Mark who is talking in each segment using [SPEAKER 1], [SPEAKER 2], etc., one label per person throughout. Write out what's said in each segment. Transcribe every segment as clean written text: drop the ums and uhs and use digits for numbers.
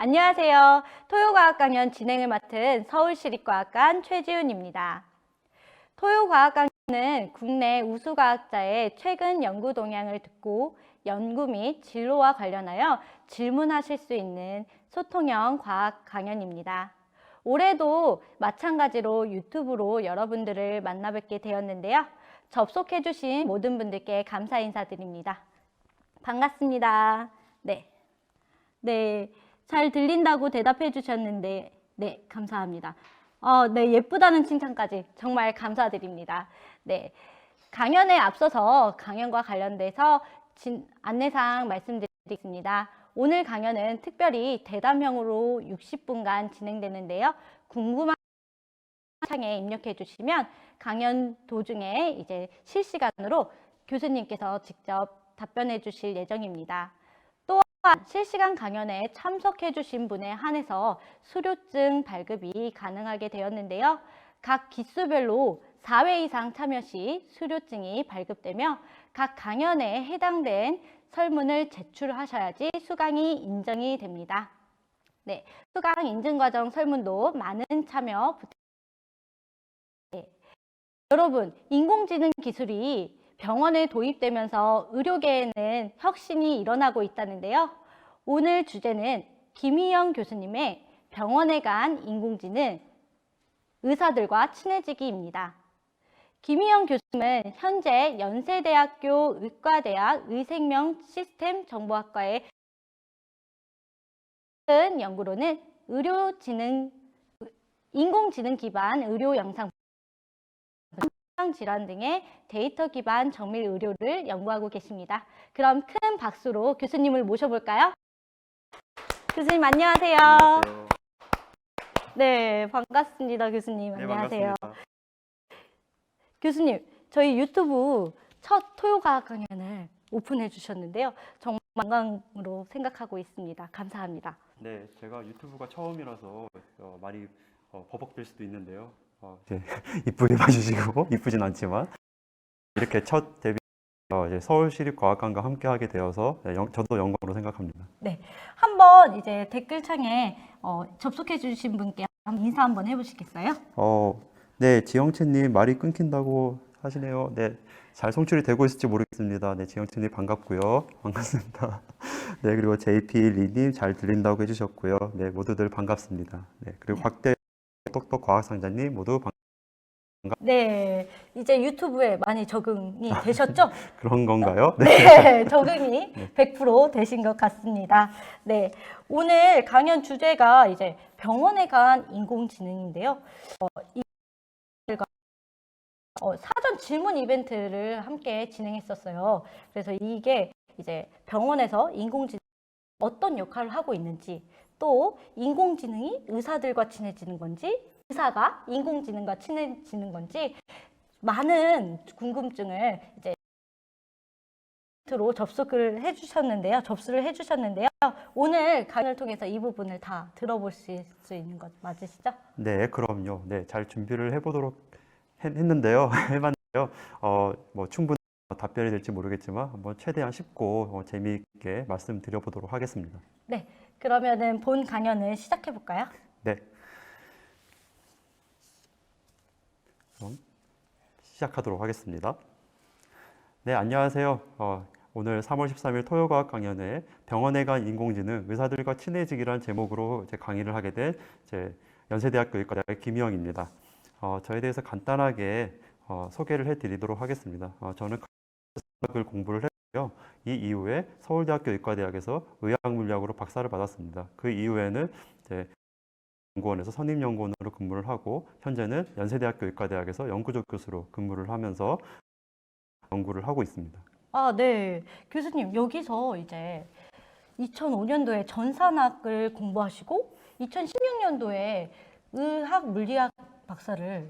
[SPEAKER 1] 안녕하세요. 토요과학 강연 진행을 맡은 서울시립과학관 최지훈입니다. 토요과학 강연은 국내 우수과학자의 최근 연구 동향을 듣고 연구 및 진로와 관련하여 질문하실 수 있는 소통형 과학 강연입니다. 올해도 마찬가지로 유튜브로 여러분들을 만나 뵙게 되었는데요. 접속해 주신 모든 분들께 감사 인사드립니다. 반갑습니다. 네. 잘 들린다고 대답해 주셨는데, 네, 감사합니다. 네, 예쁘다는 칭찬까지 정말 감사드립니다. 네, 강연에 앞서서 강연과 관련돼서 안내사항 말씀드리겠습니다. 오늘 강연은 특별히 대담형으로 60분간 진행되는데요. 궁금한 창에 입력해 주시면 강연 도중에 이제 실시간으로 교수님께서 직접 답변해 주실 예정입니다. 실시간 강연에 참석해 주신 분에 한해서 수료증 발급이 가능하게 되었는데요. 각 기수별로 4회 이상 참여 시 수료증이 발급되며 각 강연에 해당된 설문을 제출하셔야지 수강이 인정이 됩니다. 네, 수강 인증 과정 설문도 많은 참여 부탁드립니다. 네. 여러분, 인공지능 기술이 병원에 도입되면서 의료계에는 혁신이 일어나고 있다는데요. 오늘 주제는 김희영 교수님의 병원에 간 인공지능 의사들과 친해지기입니다. 김희영 교수님은 현재 연세대학교 의과대학 의생명 시스템 정보학과의 연구로는 인공지능 기반 의료 영상 질환 등의 데이터 기반 정밀 의료를 연구하고 계십니다. 그럼 큰 박수로 교수님을 모셔볼까요? 교수님 안녕하세요.
[SPEAKER 2] 안녕하세요.
[SPEAKER 1] 네, 반갑습니다. 교수님
[SPEAKER 2] 네,
[SPEAKER 1] 안녕하세요.
[SPEAKER 2] 반갑습니다.
[SPEAKER 1] 교수님, 저희 유튜브 첫 토요과학 강연을 오픈해 주셨는데요. 정말 영광으로 생각하고 있습니다. 감사합니다.
[SPEAKER 2] 네, 제가 유튜브가 처음이라서 많이 버벅될 수도 있는데요. 이쁘게 봐주시고 이쁘진 않지만 이렇게 첫 데뷔 이제 서울시립과학관과 함께하게 되어서 저도 영광으로 생각합니다.
[SPEAKER 1] 네, 한번 이제 댓글창에 접속해 주신 분께 인사 한번 해보시겠어요?
[SPEAKER 2] 네, 지영채님 말이 끊긴다고 하시네요. 네, 잘 송출이 되고 있을지 모르겠습니다. 네, 지영채님 반갑고요. 반갑습니다. 네, 그리고 JP 리님 잘 들린다고 해주셨고요. 네, 모두들 반갑습니다. 네, 그리고 곽대 똑똑 과학상자님 모두 반갑습니다.
[SPEAKER 1] 네, 이제 유튜브에 많이 적응이 되셨죠?
[SPEAKER 2] 그런 건가요?
[SPEAKER 1] 네, 적응이 100% 되신 것 같습니다. 네, 오늘 강연 주제가 이제 병원에 간 인공지능인데요. 사전 질문 이벤트를 함께 진행했었어요. 그래서 이게 이제 병원에서 인공지능이 어떤 역할을 하고 있는지, 또 인공지능이 의사들과 친해지는 건지, 의사가 인공지능과 친해지는 건지 많은 궁금증을 이제 로 접수를 해주셨는데요. 오늘 강연을 통해서 이 부분을 다 들어보실 수 있는 것 맞으시죠?
[SPEAKER 2] 네, 그럼요. 네, 잘 준비를 해보도록 했는데요. 해봤는데요. 뭐 충분히 답변이 될지 모르겠지만 한번 최대한 쉽고 재미있게 말씀드려보도록 하겠습니다.
[SPEAKER 1] 네, 그러면은 본 강연을 시작해 볼까요?
[SPEAKER 2] 네. 그럼 시작하도록 하겠습니다. 네, 안녕하세요. 오늘 3월 13일 토요과학 강연에 병원에 간 인공지능 의사들과 친해지기란 제목으로 이제 강의를 하게 된 연세대학교 의과대학의 김희영입니다. 저에 대해서 간단하게 소개를 해드리도록 하겠습니다. 저는 의학을 공부를 했고요. 이 이후에 서울대학교 의과대학에서 의학물리학으로 박사를 받았습니다. 그 이후에는 이제 연구원에서 선임연구원으로 근무를 하고 현재는 연세대학교 의과대학에서 연구조 교수로 근무를 하면서 연구를 하고 있습니다.
[SPEAKER 1] 네. 교수님, 여기서 이제 2005년도에 전산학을 공부하시고 2016년도에 의학 물리학 박사를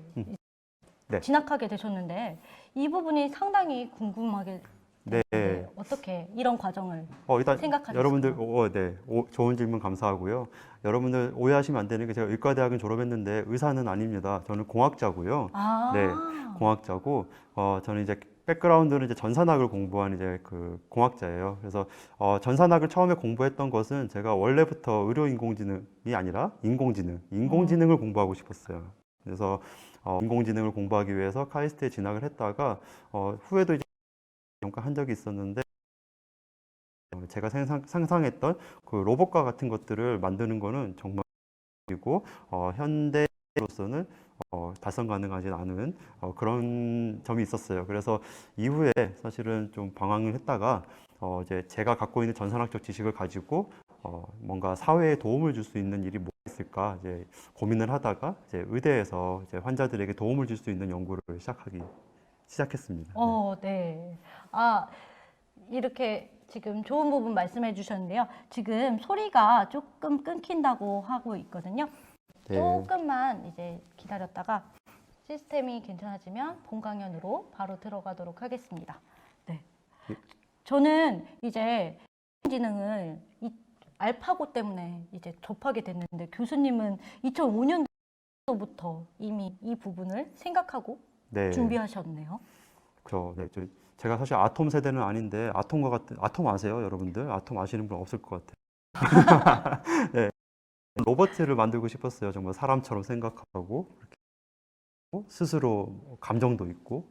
[SPEAKER 2] 네.
[SPEAKER 1] 진학하게 되셨는데 이 부분이 상당히 궁금하게 되는데 어떻게 이런 과정을
[SPEAKER 2] 일단
[SPEAKER 1] 생각하셨어요?
[SPEAKER 2] 여러분들 좋은 질문 감사하고요. 여러분들 오해하시면 안 되는 게 제가 의과대학은 졸업했는데 의사는 아닙니다. 저는 공학자고요. 네, 공학자고 저는 이제 백그라운드는 이제 전산학을 공부한 이제 그 공학자예요. 그래서 전산학을 처음에 공부했던 것은 제가 원래부터 의료인공지능이 아니라 인공지능을 공부하고 싶었어요. 그래서 인공지능을 공부하기 위해서 카이스트에 진학을 했다가 후에도 이제 전과한 적이 있었는데 제가 상상했던 그 로봇과 같은 것들을 만드는 거는 정말 그리고 현대로서는 달성 가능하지 않은 그런 점이 있었어요. 그래서 이후에 사실은 좀 방황을 했다가 이제 제가 갖고 있는 전산학적 지식을 가지고 뭔가 사회에 도움을 줄 수 있는 일이 뭐가 있을까 이제 고민을 하다가 이제 의대에서 이제 환자들에게 도움을 줄 수 있는 연구를 시작했습니다.
[SPEAKER 1] 네. 아, 이렇게 지금 좋은 부분 말씀해 주셨는데요. 지금 소리가 조금 끊긴다고 하고 있거든요.
[SPEAKER 2] 네.
[SPEAKER 1] 조금만 이제 기다렸다가 시스템이 괜찮아지면 본 강연으로 바로 들어가도록 하겠습니다. 네. 저는 이제 인공지능을 알파고 때문에 이제 접하게 됐는데 교수님은 2005년도부터 이미 이 부분을 생각하고
[SPEAKER 2] 네.
[SPEAKER 1] 준비하셨네요.
[SPEAKER 2] 그렇죠. 네. 제가 사실 아톰 세대는 아닌데 아톰과 같은 아톰 아세요, 여러분들? 아톰 아시는 분 없을 것 같아요. 네. 로봇을 만들고 싶었어요. 정말 사람처럼 생각하고 이렇게 스스로 감정도 있고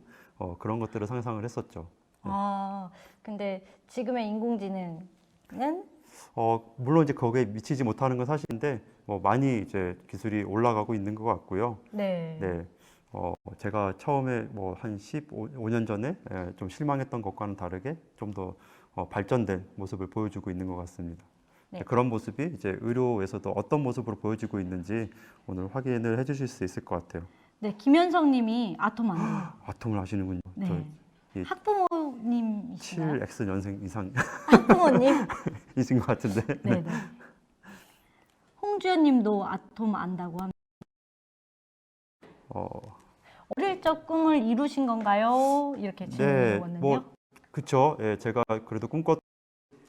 [SPEAKER 2] 그런 것들을 상상을 했었죠. 네.
[SPEAKER 1] 근데 지금의 인공지능은
[SPEAKER 2] 물론 이제 거기에 미치지 못하는 건 사실인데 많이 이제 기술이 올라가고 있는 것 같고요.
[SPEAKER 1] 네.
[SPEAKER 2] 네. 제가 처음에 뭐 한 15년 전에 좀 실망했던 것과는 다르게 좀 더 발전된 모습을 보여주고 있는 것 같습니다.
[SPEAKER 1] 네.
[SPEAKER 2] 그런 모습이 이제 의료에서도 어떤 모습으로 보여지고 있는지 오늘 확인을 해주실 수 있을 것 같아요.
[SPEAKER 1] 네, 김현성 님이 아톰 아니에요.
[SPEAKER 2] 아톰을 아시는군요.
[SPEAKER 1] 네.
[SPEAKER 2] 이
[SPEAKER 1] 학부모님이시나요?
[SPEAKER 2] 7X 년생 이상
[SPEAKER 1] 학부모님?
[SPEAKER 2] 이신 것 같은데.
[SPEAKER 1] 네, 네. 홍주연 님도 아톰 안다고 합니다. 어릴 적 꿈을 이루신 건가요? 이렇게 질문이 왔는데요.
[SPEAKER 2] 그쵸. 예, 제가 그래도 그러니까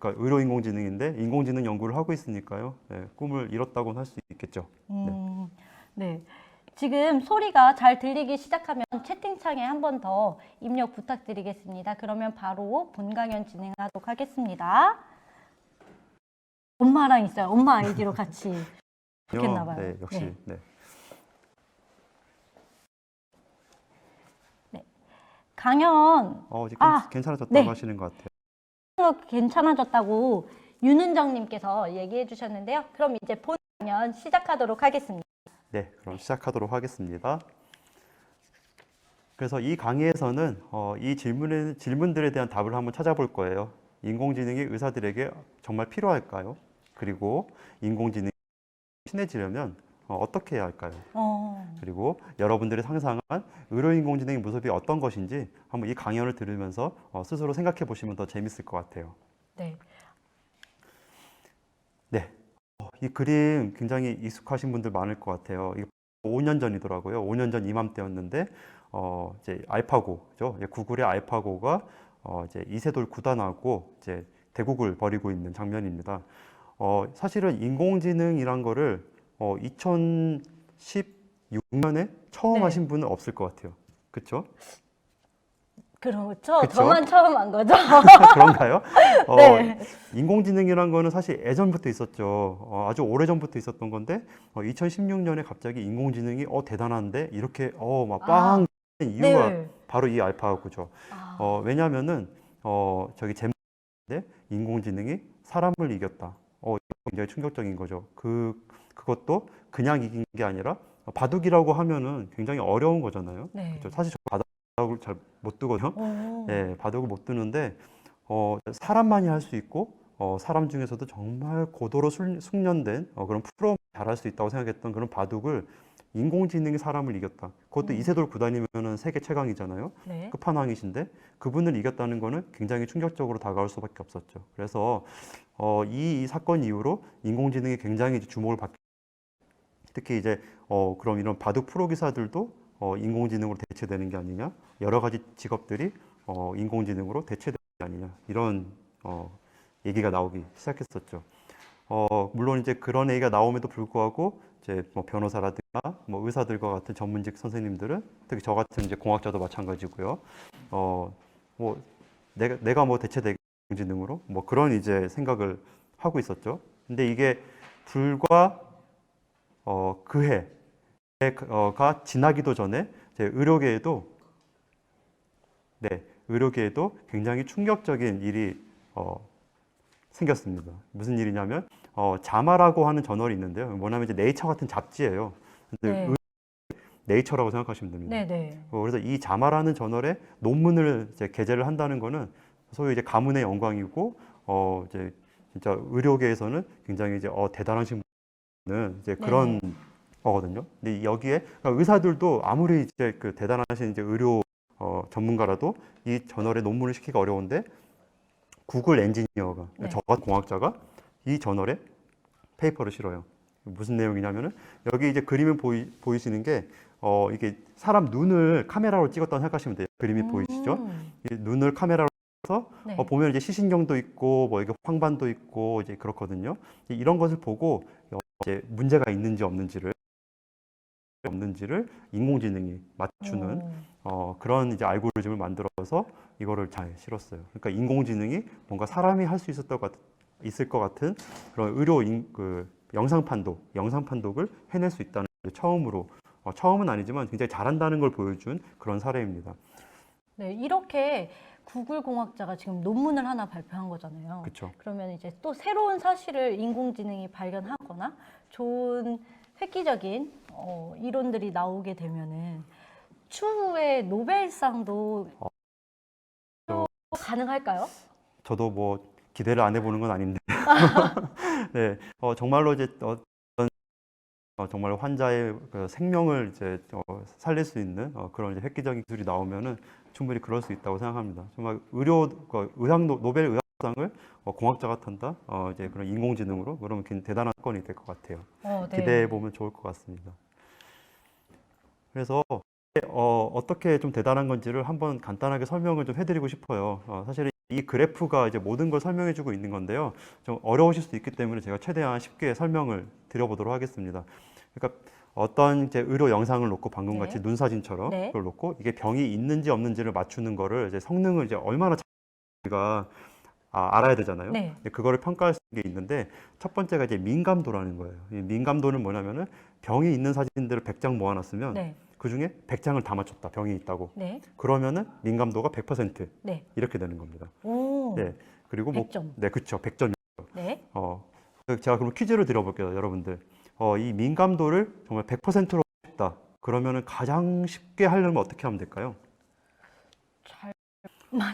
[SPEAKER 2] 의료인공지능인데 인공지능 연구를 하고 있으니까요. 예, 꿈을 이뤘다고는 할 수 있겠죠.
[SPEAKER 1] 네. 지금 소리가 잘 들리기 시작하면 채팅창에 한 번 더 입력 부탁드리겠습니다. 그러면 바로 본 강연 진행하도록 하겠습니다. 엄마랑 있어요. 엄마 아이디로 같이 좋겠나 봐요.
[SPEAKER 2] 네, 역시.
[SPEAKER 1] 네.
[SPEAKER 2] 네.
[SPEAKER 1] 강연
[SPEAKER 2] 이제 괜찮아졌다고
[SPEAKER 1] 네.
[SPEAKER 2] 하시는 것 같아요.
[SPEAKER 1] 괜찮아졌다고 윤은정님께서 얘기해 주셨는데요. 그럼 이제 본 강연 시작하도록 하겠습니다.
[SPEAKER 2] 네, 그럼 시작하도록 하겠습니다. 그래서 이 강의에서는 이 질문들에 대한 답을 한번 찾아볼 거예요. 인공지능이 의사들에게 정말 필요할까요? 그리고 인공지능이 친해지려면 어떻게 해야 할까요? 그리고 여러분들이 상상한 의료인공지능의 모습이 어떤 것인지 한번 이 강연을 들으면서 스스로 생각해 보시면 더 재밌을 것 같아요.
[SPEAKER 1] 네.
[SPEAKER 2] 네. 이 그림 굉장히 익숙하신 분들 많을 것 같아요. 이게 5년 전이더라고요. 5년 전 이맘때였는데 이제 알파고죠. 구글의 알파고가 이제 이세돌 구단하고 이제 대국을 벌이고 있는 장면입니다. 사실은 인공지능이란 거를 2016년에 처음
[SPEAKER 1] 네.
[SPEAKER 2] 하신 분은 없을 것 같아요. 그렇죠?
[SPEAKER 1] 그렇죠.
[SPEAKER 2] 그쵸?
[SPEAKER 1] 저만 처음 한 거죠.
[SPEAKER 2] 그런가요?
[SPEAKER 1] 네.
[SPEAKER 2] 인공지능이란 거는 사실 예전부터 있었죠. 아주 오래전부터 있었던 건데 2016년에 갑자기 인공지능이 대단한데 이렇게 막 빵 이유가
[SPEAKER 1] 네.
[SPEAKER 2] 바로 이 알파고죠. 왜냐하면은 저기 제목인데 인공지능이 사람을 이겼다. 이거 굉장히 충격적인 거죠. 그것도 그냥 이긴 게 아니라 바둑이라고 하면은 굉장히 어려운 거잖아요.
[SPEAKER 1] 네.
[SPEAKER 2] 그렇죠? 사실 저 바둑을 잘 못 두거든요. 네, 바둑을 못 두는데 사람만이 할 수 있고 사람 중에서도 정말 고도로 숙련된 그런 프로 잘할 수 있다고 생각했던 그런 바둑을 인공지능이 사람을 이겼다. 그것도 이세돌 구단이면은 세계 최강이잖아요.
[SPEAKER 1] 네.
[SPEAKER 2] 끝판왕이신데 그분을 이겼다는 거는 굉장히 충격적으로 다가올 수밖에 없었죠. 그래서 이 사건 이후로 인공지능이 굉장히 주목을 받게. 특히 이제 그럼 이런 바둑 프로 기사들도 인공지능으로 대체되는 게 아니냐, 여러 가지 직업들이 인공지능으로 대체되는 게 아니냐 이런 얘기가 나오기 시작했었죠. 물론 이제 그런 얘기가 나옴에도 불구하고 이제 뭐 변호사라든가 뭐 의사들과 같은 전문직 선생님들은 특히 저 같은 이제 공학자도 마찬가지고요. 뭐 내가 뭐 대체되게 인공지능으로 뭐 그런 이제 생각을 하고 있었죠. 근데 이게 불과 그해가 지나기도 전에 이제 의료계에도 굉장히 충격적인 일이 생겼습니다. 무슨 일이냐면 자마라고 하는 저널이 있는데요. 뭐냐면 이제 네이처 같은 잡지예요. 근데
[SPEAKER 1] 네.
[SPEAKER 2] 네이처라고 생각하시면 됩니다.
[SPEAKER 1] 네네.
[SPEAKER 2] 그래서 이 자마라는 저널에 논문을 이제 게재를 한다는 거는 소위 이제 가문의 영광이고 이제 진짜 의료계에서는 굉장히 이제 대단하신 분은 이제 그런
[SPEAKER 1] 네네.
[SPEAKER 2] 거거든요. 근데 여기에 그러니까 의사들도 아무리 이제 그 대단하신 이제 의료 전문가라도 이 저널에 논문을 시키기가 어려운데 구글 엔지니어가
[SPEAKER 1] 네.
[SPEAKER 2] 저 같은 공학자가 이 저널에 페이퍼를 실어요. 무슨 내용이냐면은 여기 이제 그림을 보이시는 게 이게 사람 눈을 카메라로 찍었다고 생각하시면 돼요. 그림이 보이시죠? 이 눈을 카메라로 찍어서
[SPEAKER 1] 네.
[SPEAKER 2] 보면 이제 시신경도 있고 뭐 이게 황반도 있고 이제 그렇거든요. 이런 것을 보고 이제 문제가 있는지 없는지를 인공지능이 맞추는 그런 이제 알고리즘을 만들어서 이거를 잘 실었어요. 그러니까 인공지능이 뭔가 사람이 할 수 있을 것 같은 그런 그 영상 판독을 해낼 수 있다는 처음으로 처음은 아니지만 굉장히 잘한다는 걸 보여준 그런 사례입니다.
[SPEAKER 1] 네, 이렇게 구글 공학자가 지금 논문을 하나 발표한 거잖아요.
[SPEAKER 2] 그렇죠.
[SPEAKER 1] 그러면 이제 또 새로운 사실을 인공지능이 발견하거나 좋은 획기적인 이론들이 나오게 되면은 추후에 노벨상도 가능할까요?
[SPEAKER 2] 저도 뭐 기대를 안 해보는 건 아닌데, 네, 정말로 이제 정말 환자의 그 생명을 이제 살릴 수 있는 그런 이제 획기적인 기술이 나오면은 충분히 그럴 수 있다고 생각합니다. 정말 노벨 의학상을 공학자가 탄다, 이제 그런 인공지능으로 그러면 대단한 건이 될 것 같아요.
[SPEAKER 1] 네.
[SPEAKER 2] 기대해 보면 좋을 것 같습니다. 그래서 어떻게 좀 대단한 건지를 한번 간단하게 설명을 좀 해드리고 싶어요. 사실 이 그래프가 이제 모든 걸 설명해주고 있는 건데요. 좀 어려우실 수 있기 때문에 제가 최대한 쉽게 설명을 드려보도록 하겠습니다. 그러니까 어떤 이제 의료 영상을 놓고 방금
[SPEAKER 1] 네.
[SPEAKER 2] 같이 눈 사진처럼
[SPEAKER 1] 네.
[SPEAKER 2] 그걸 놓고 이게 병이 있는지 없는지를 맞추는 거를 이제 성능을 이제 얼마나 우리가 알아야 되잖아요.
[SPEAKER 1] 네.
[SPEAKER 2] 그거를 평가할 수 있는 게 있는데 첫 번째가 이제 민감도라는 거예요. 이 민감도는 뭐냐면은 병이 있는 사진들을 100장 모아놨으면
[SPEAKER 1] 네.
[SPEAKER 2] 그 중에 100장을 다 맞췄다. 병이 있다고.
[SPEAKER 1] 네.
[SPEAKER 2] 그러면은 민감도가 100%
[SPEAKER 1] 네.
[SPEAKER 2] 이렇게 되는 겁니다.
[SPEAKER 1] 오.
[SPEAKER 2] 네. 그리고
[SPEAKER 1] 100점.
[SPEAKER 2] 네, 그렇죠. 100점.
[SPEAKER 1] 네.
[SPEAKER 2] 제가 그럼 퀴즈를 드려볼게요, 여러분들. 이 민감도를 정말 100%로 하고 싶다. 그러면은 가장 쉽게 하려면 어떻게 하면 될까요?
[SPEAKER 1] 잘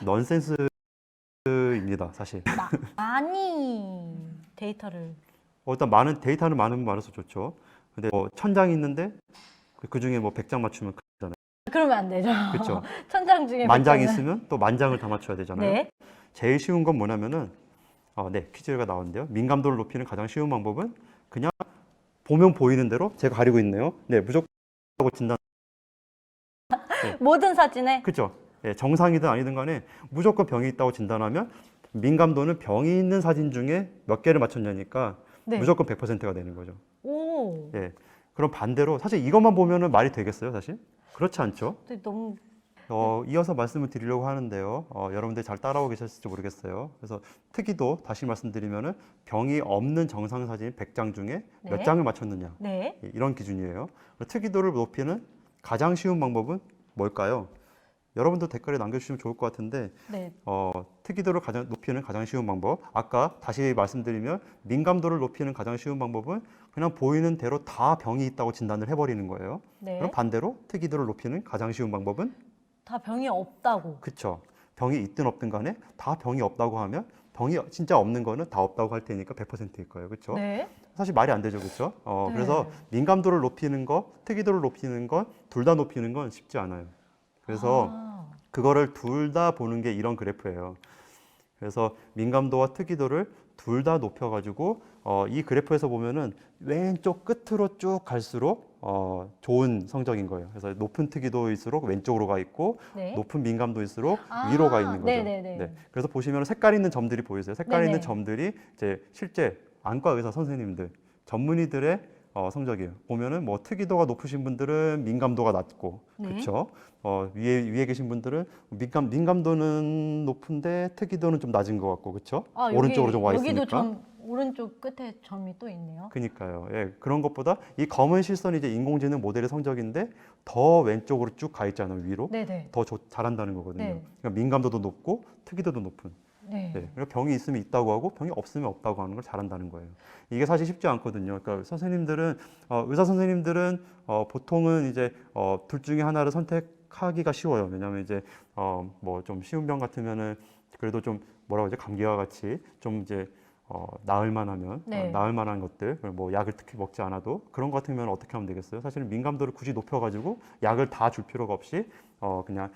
[SPEAKER 2] 넌센스입니다, 사실.
[SPEAKER 1] 많이 데이터를
[SPEAKER 2] 일단 데이터는 많으면 많아서 좋죠. 근데 1000장 있는데 그 중에 뭐 100장 맞추면 큰잖아요.
[SPEAKER 1] 그러면 안 되죠.
[SPEAKER 2] 그렇죠.
[SPEAKER 1] 천장 중에
[SPEAKER 2] 만장
[SPEAKER 1] 100점은.
[SPEAKER 2] 있으면 또 만장을 다 맞춰야 되잖아요.
[SPEAKER 1] 네.
[SPEAKER 2] 제일 쉬운 건 뭐냐면은 네, 퀴즈가 나오는데요. 민감도를 높이는 가장 쉬운 방법은 그냥 보면 보이는 대로 제가 가리고 있네요. 네, 무조건 하고 진단.
[SPEAKER 1] 모든 사진에
[SPEAKER 2] 그렇죠. 네, 정상이든 아니든 간에 무조건 병이 있다고 진단하면 민감도는 병이 있는 사진 중에 몇 개를 맞췄냐니까
[SPEAKER 1] 네.
[SPEAKER 2] 무조건 100%가 되는 거죠.
[SPEAKER 1] 오.
[SPEAKER 2] 예. 그럼 반대로 사실 이것만 보면은 말이 되겠어요, 사실? 그렇지 않죠?
[SPEAKER 1] 근데 너무
[SPEAKER 2] 이어서 말씀을 드리려고 하는데요. 여러분들 잘 따라오고 계셨을지 모르겠어요. 그래서 특이도 다시 말씀드리면은 병이 없는 정상 사진 100장 중에 몇
[SPEAKER 1] 네.
[SPEAKER 2] 장을 맞췄느냐.
[SPEAKER 1] 네.
[SPEAKER 2] 이런 기준이에요. 특이도를 높이는 가장 쉬운 방법은 뭘까요? 여러분도 댓글에 남겨주시면 좋을 것 같은데
[SPEAKER 1] 네.
[SPEAKER 2] 특이도를 높이는 가장 쉬운 방법. 아까 다시 말씀드리면 민감도를 높이는 가장 쉬운 방법은 그냥 보이는 대로 다 병이 있다고 진단을 해버리는 거예요.
[SPEAKER 1] 네.
[SPEAKER 2] 그럼 반대로 특이도를 높이는 가장 쉬운 방법은
[SPEAKER 1] 다 병이 없다고.
[SPEAKER 2] 그쵸. 병이 있든 없든 간에 다 병이 없다고 하면 병이 진짜 없는 거는 다 없다고 할 테니까 100%일 거예요. 그렇죠?
[SPEAKER 1] 네.
[SPEAKER 2] 사실 말이 안 되죠. 그렇죠?
[SPEAKER 1] 네.
[SPEAKER 2] 그래서 민감도를 높이는 거, 특이도를 높이는 건 둘 다 높이는 건 쉽지 않아요. 그래서 그거를 둘 다 보는 게 이런 그래프예요. 그래서 민감도와 특이도를 둘 다 높여가지고 이 그래프에서 보면은 왼쪽 끝으로 쭉 갈수록 좋은 성적인 거예요. 그래서 높은 특이도일수록 왼쪽으로 가 있고
[SPEAKER 1] 네.
[SPEAKER 2] 높은 민감도일수록 위로 가 있는 거죠.
[SPEAKER 1] 네네네.
[SPEAKER 2] 네. 그래서 보시면 색깔 있는 점들이 보이세요. 색깔
[SPEAKER 1] 네네.
[SPEAKER 2] 있는 점들이 이제 실제 안과 의사 선생님들, 전문의들의 성적이에요. 보면은 뭐 특이도가 높으신 분들은 민감도가 낮고,
[SPEAKER 1] 네.
[SPEAKER 2] 그렇죠? 위에 계신 분들은 민감도는 높은데 특이도는 좀 낮은 것 같고, 그렇죠?
[SPEAKER 1] 아,
[SPEAKER 2] 오른쪽으로 좀 와
[SPEAKER 1] 여기도
[SPEAKER 2] 있으니까.
[SPEAKER 1] 오른쪽 끝에 점이 또 있네요.
[SPEAKER 2] 그니까요. 예, 그런 것보다 이 검은 실선이 이제 인공지능 모델의 성적인데 더 왼쪽으로 쭉 가 있잖아요, 위로.
[SPEAKER 1] 네네.
[SPEAKER 2] 더 잘한다는 거거든요.
[SPEAKER 1] 네.
[SPEAKER 2] 그러니까 민감도도 높고 특이도도 높은.
[SPEAKER 1] 네.
[SPEAKER 2] 네, 그러니까 병이 있으면 있다고 하고 병이 없으면 없다고 하는 걸 잘한다는 거예요. 이게 사실 쉽지 않거든요. 그러니까 선생님들은 의사 선생님들은 보통은 이제 둘 중에 하나를 선택하기가 쉬워요. 왜냐하면 이제 뭐 좀 쉬운 병 같으면은 그래도 좀 뭐라고 하죠? 감기와 같이 좀 이제 나을 만하면
[SPEAKER 1] 네.
[SPEAKER 2] 나을 만한 것들 뭐 약을 특히 먹지 않아도 그런 것 같으면 어떻게 하면 되겠어요? 사실은 민감도를 굳이 높여가지고 약을 다 줄 필요가 없이 그냥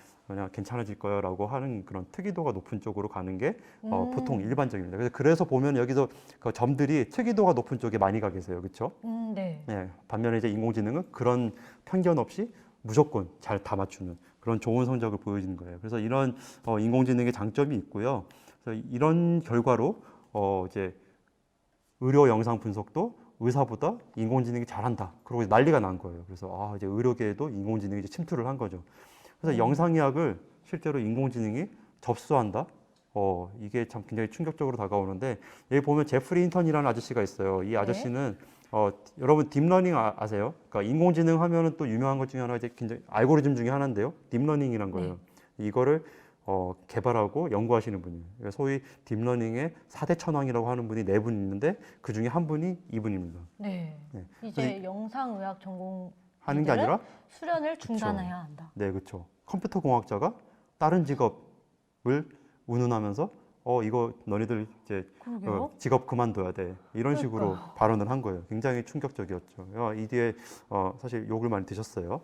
[SPEAKER 2] 괜찮아질 거야라고 하는 그런 특이도가 높은 쪽으로 가는 게 보통 일반적입니다. 그래서 보면 여기서 그 점들이 특이도가 높은 쪽에 많이 가 계세요, 그렇죠?
[SPEAKER 1] 네.
[SPEAKER 2] 네, 반면에 이제 인공지능은 그런 편견 없이 무조건 잘 다 맞추는 그런 좋은 성적을 보여주는 거예요. 그래서 이런 인공지능의 장점이 있고요. 그래서 이런 결과로 이제 의료 영상 분석도 의사보다 인공지능이 잘한다. 그러고 난리가 난 거예요. 그래서 이제 의료계에도 인공지능이 이제 침투를 한 거죠. 그래서 영상의학을 실제로 인공지능이 접수한다. 이게 참 굉장히 충격적으로 다가오는데 여기 보면 제프리 힌턴이라는 아저씨가 있어요. 이 아저씨는 여러분 딥러닝 아세요? 그러니까 인공지능 하면은 또 유명한 것 중에 하나가 이제 굉장히 알고리즘 중에 하나인데요. 딥러닝이란 거예요. 이거를 개발하고 연구하시는 분이에요. 그러니까 소위 딥러닝의 4대 천왕이라고 하는 분이 4분 있는데 그 중에 한 분이 이분입니다.
[SPEAKER 1] 네.
[SPEAKER 2] 네.
[SPEAKER 1] 이제 영상의학 전공
[SPEAKER 2] 하는 게 아니라
[SPEAKER 1] 수련을 중단해야 한다.
[SPEAKER 2] 네, 그렇죠. 컴퓨터 공학자가 다른 직업을 운운하면서 이거 너희들 이제
[SPEAKER 1] 그러게요.
[SPEAKER 2] 직업 그만둬야 돼. 이런 식으로
[SPEAKER 1] 그러니까요.
[SPEAKER 2] 발언을 한 거예요. 굉장히 충격적이었죠. 이 뒤에 사실 욕을 많이 드셨어요.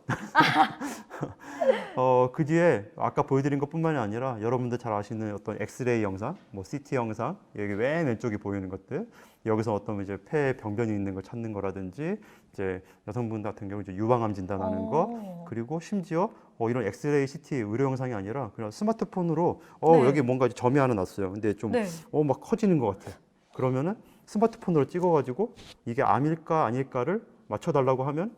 [SPEAKER 2] 그 뒤에 아까 보여드린 것뿐만이 아니라 여러분들 잘 아시는 어떤 엑스레이 영상, 뭐 CT 영상, 여기 맨 왼쪽에 보이는 것들, 여기서 어떤 이제 폐에 병변이 있는 걸 찾는 거라든지, 이제 여성분 같은 경우 이제 유방암 진단하는 거, 그리고 심지어 이런 엑스레이 CT 의료 영상이 아니라 그냥 스마트폰으로
[SPEAKER 1] 네.
[SPEAKER 2] 여기 뭔가 점이 하나 났어요. 근데 좀
[SPEAKER 1] 네.
[SPEAKER 2] 막 커지는 것 같아. 그러면은 스마트폰으로 찍어가지고 이게 암일까 아닐까를 맞춰달라고 하면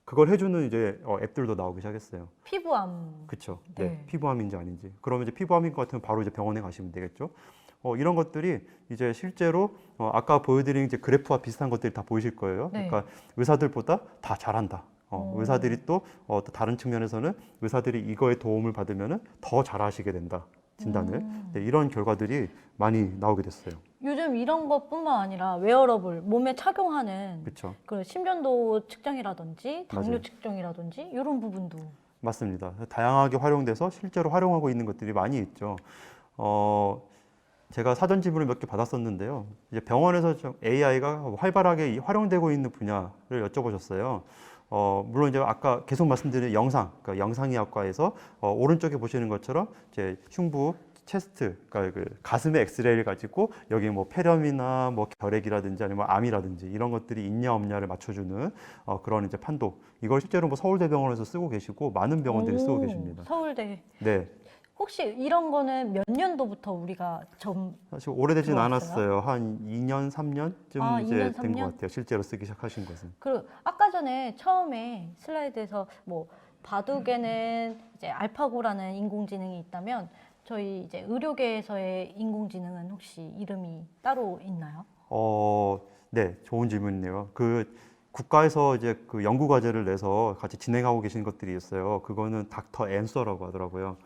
[SPEAKER 2] 그걸 해주는 이제 앱들도 나오기 시작했어요.
[SPEAKER 1] 피부암.
[SPEAKER 2] 그렇죠.
[SPEAKER 1] 네.
[SPEAKER 2] 네, 피부암인지 아닌지. 그러면 이제 피부암인 것 같으면 바로 이제 병원에 가시면 되겠죠. 이런 것들이 이제 실제로 아까 보여드린 이제 그래프와 비슷한 것들이 다 보이실 거예요.
[SPEAKER 1] 네.
[SPEAKER 2] 그러니까 의사들보다 다 잘한다. 의사들이 또 다른 측면에서는 의사들이 이거에 도움을 받으면은 더 잘하시게 된다. 진단을. 네, 이런 결과들이 많이 나오게 됐어요.
[SPEAKER 1] 요즘 이런 것뿐만 아니라 웨어러블, 몸에 착용하는
[SPEAKER 2] 그렇죠.
[SPEAKER 1] 그 심전도 측정이라든지 당뇨
[SPEAKER 2] 맞아요.
[SPEAKER 1] 측정이라든지 이런 부분도.
[SPEAKER 2] 맞습니다. 다양하게 활용돼서 실제로 활용하고 있는 것들이 많이 있죠. 제가 사전 지문을 몇 개 받았었는데요. 이제 병원에서 AI가 활발하게 활용되고 있는 분야를 여쭤보셨어요. 물론 이제 아까 계속 말씀드린 영상, 그러니까 영상의학과에서 오른쪽에 보시는 것처럼 이제 흉부, 체스트, 그러니까 그 가슴의 엑스레이를 가지고 여기 뭐 폐렴이나 뭐 결핵이라든지 아니면 암이라든지 이런 것들이 있냐 없냐를 맞춰주는 그런 이제 판독. 이걸 실제로 뭐 서울대병원에서 쓰고 계시고 많은 병원들이 쓰고 계십니다.
[SPEAKER 1] 서울대.
[SPEAKER 2] 네.
[SPEAKER 1] 혹시 이런 거는 몇 년도부터 우리가
[SPEAKER 2] 사실 오래되진
[SPEAKER 1] 들어왔어요?
[SPEAKER 2] 않았어요. 한 2년, 3년쯤
[SPEAKER 1] 아,
[SPEAKER 2] 이제
[SPEAKER 1] 2년,
[SPEAKER 2] 된 것
[SPEAKER 1] 3년?
[SPEAKER 2] 같아요. 실제로 쓰기 시작하신 것은.
[SPEAKER 1] 그 아까 전에 처음에 슬라이드에서 뭐 바둑에는 이제 알파고라는 인공지능이 있다면 저희 이제 의료계에서의 인공지능은 혹시 이름이 따로 있나요?
[SPEAKER 2] 네, 좋은 질문이네요. 그 국가에서 이제 그 연구 과제를 내서 같이 진행하고 계신 것들이 있어요. 그거는 닥터 앤서라고 하더라고요.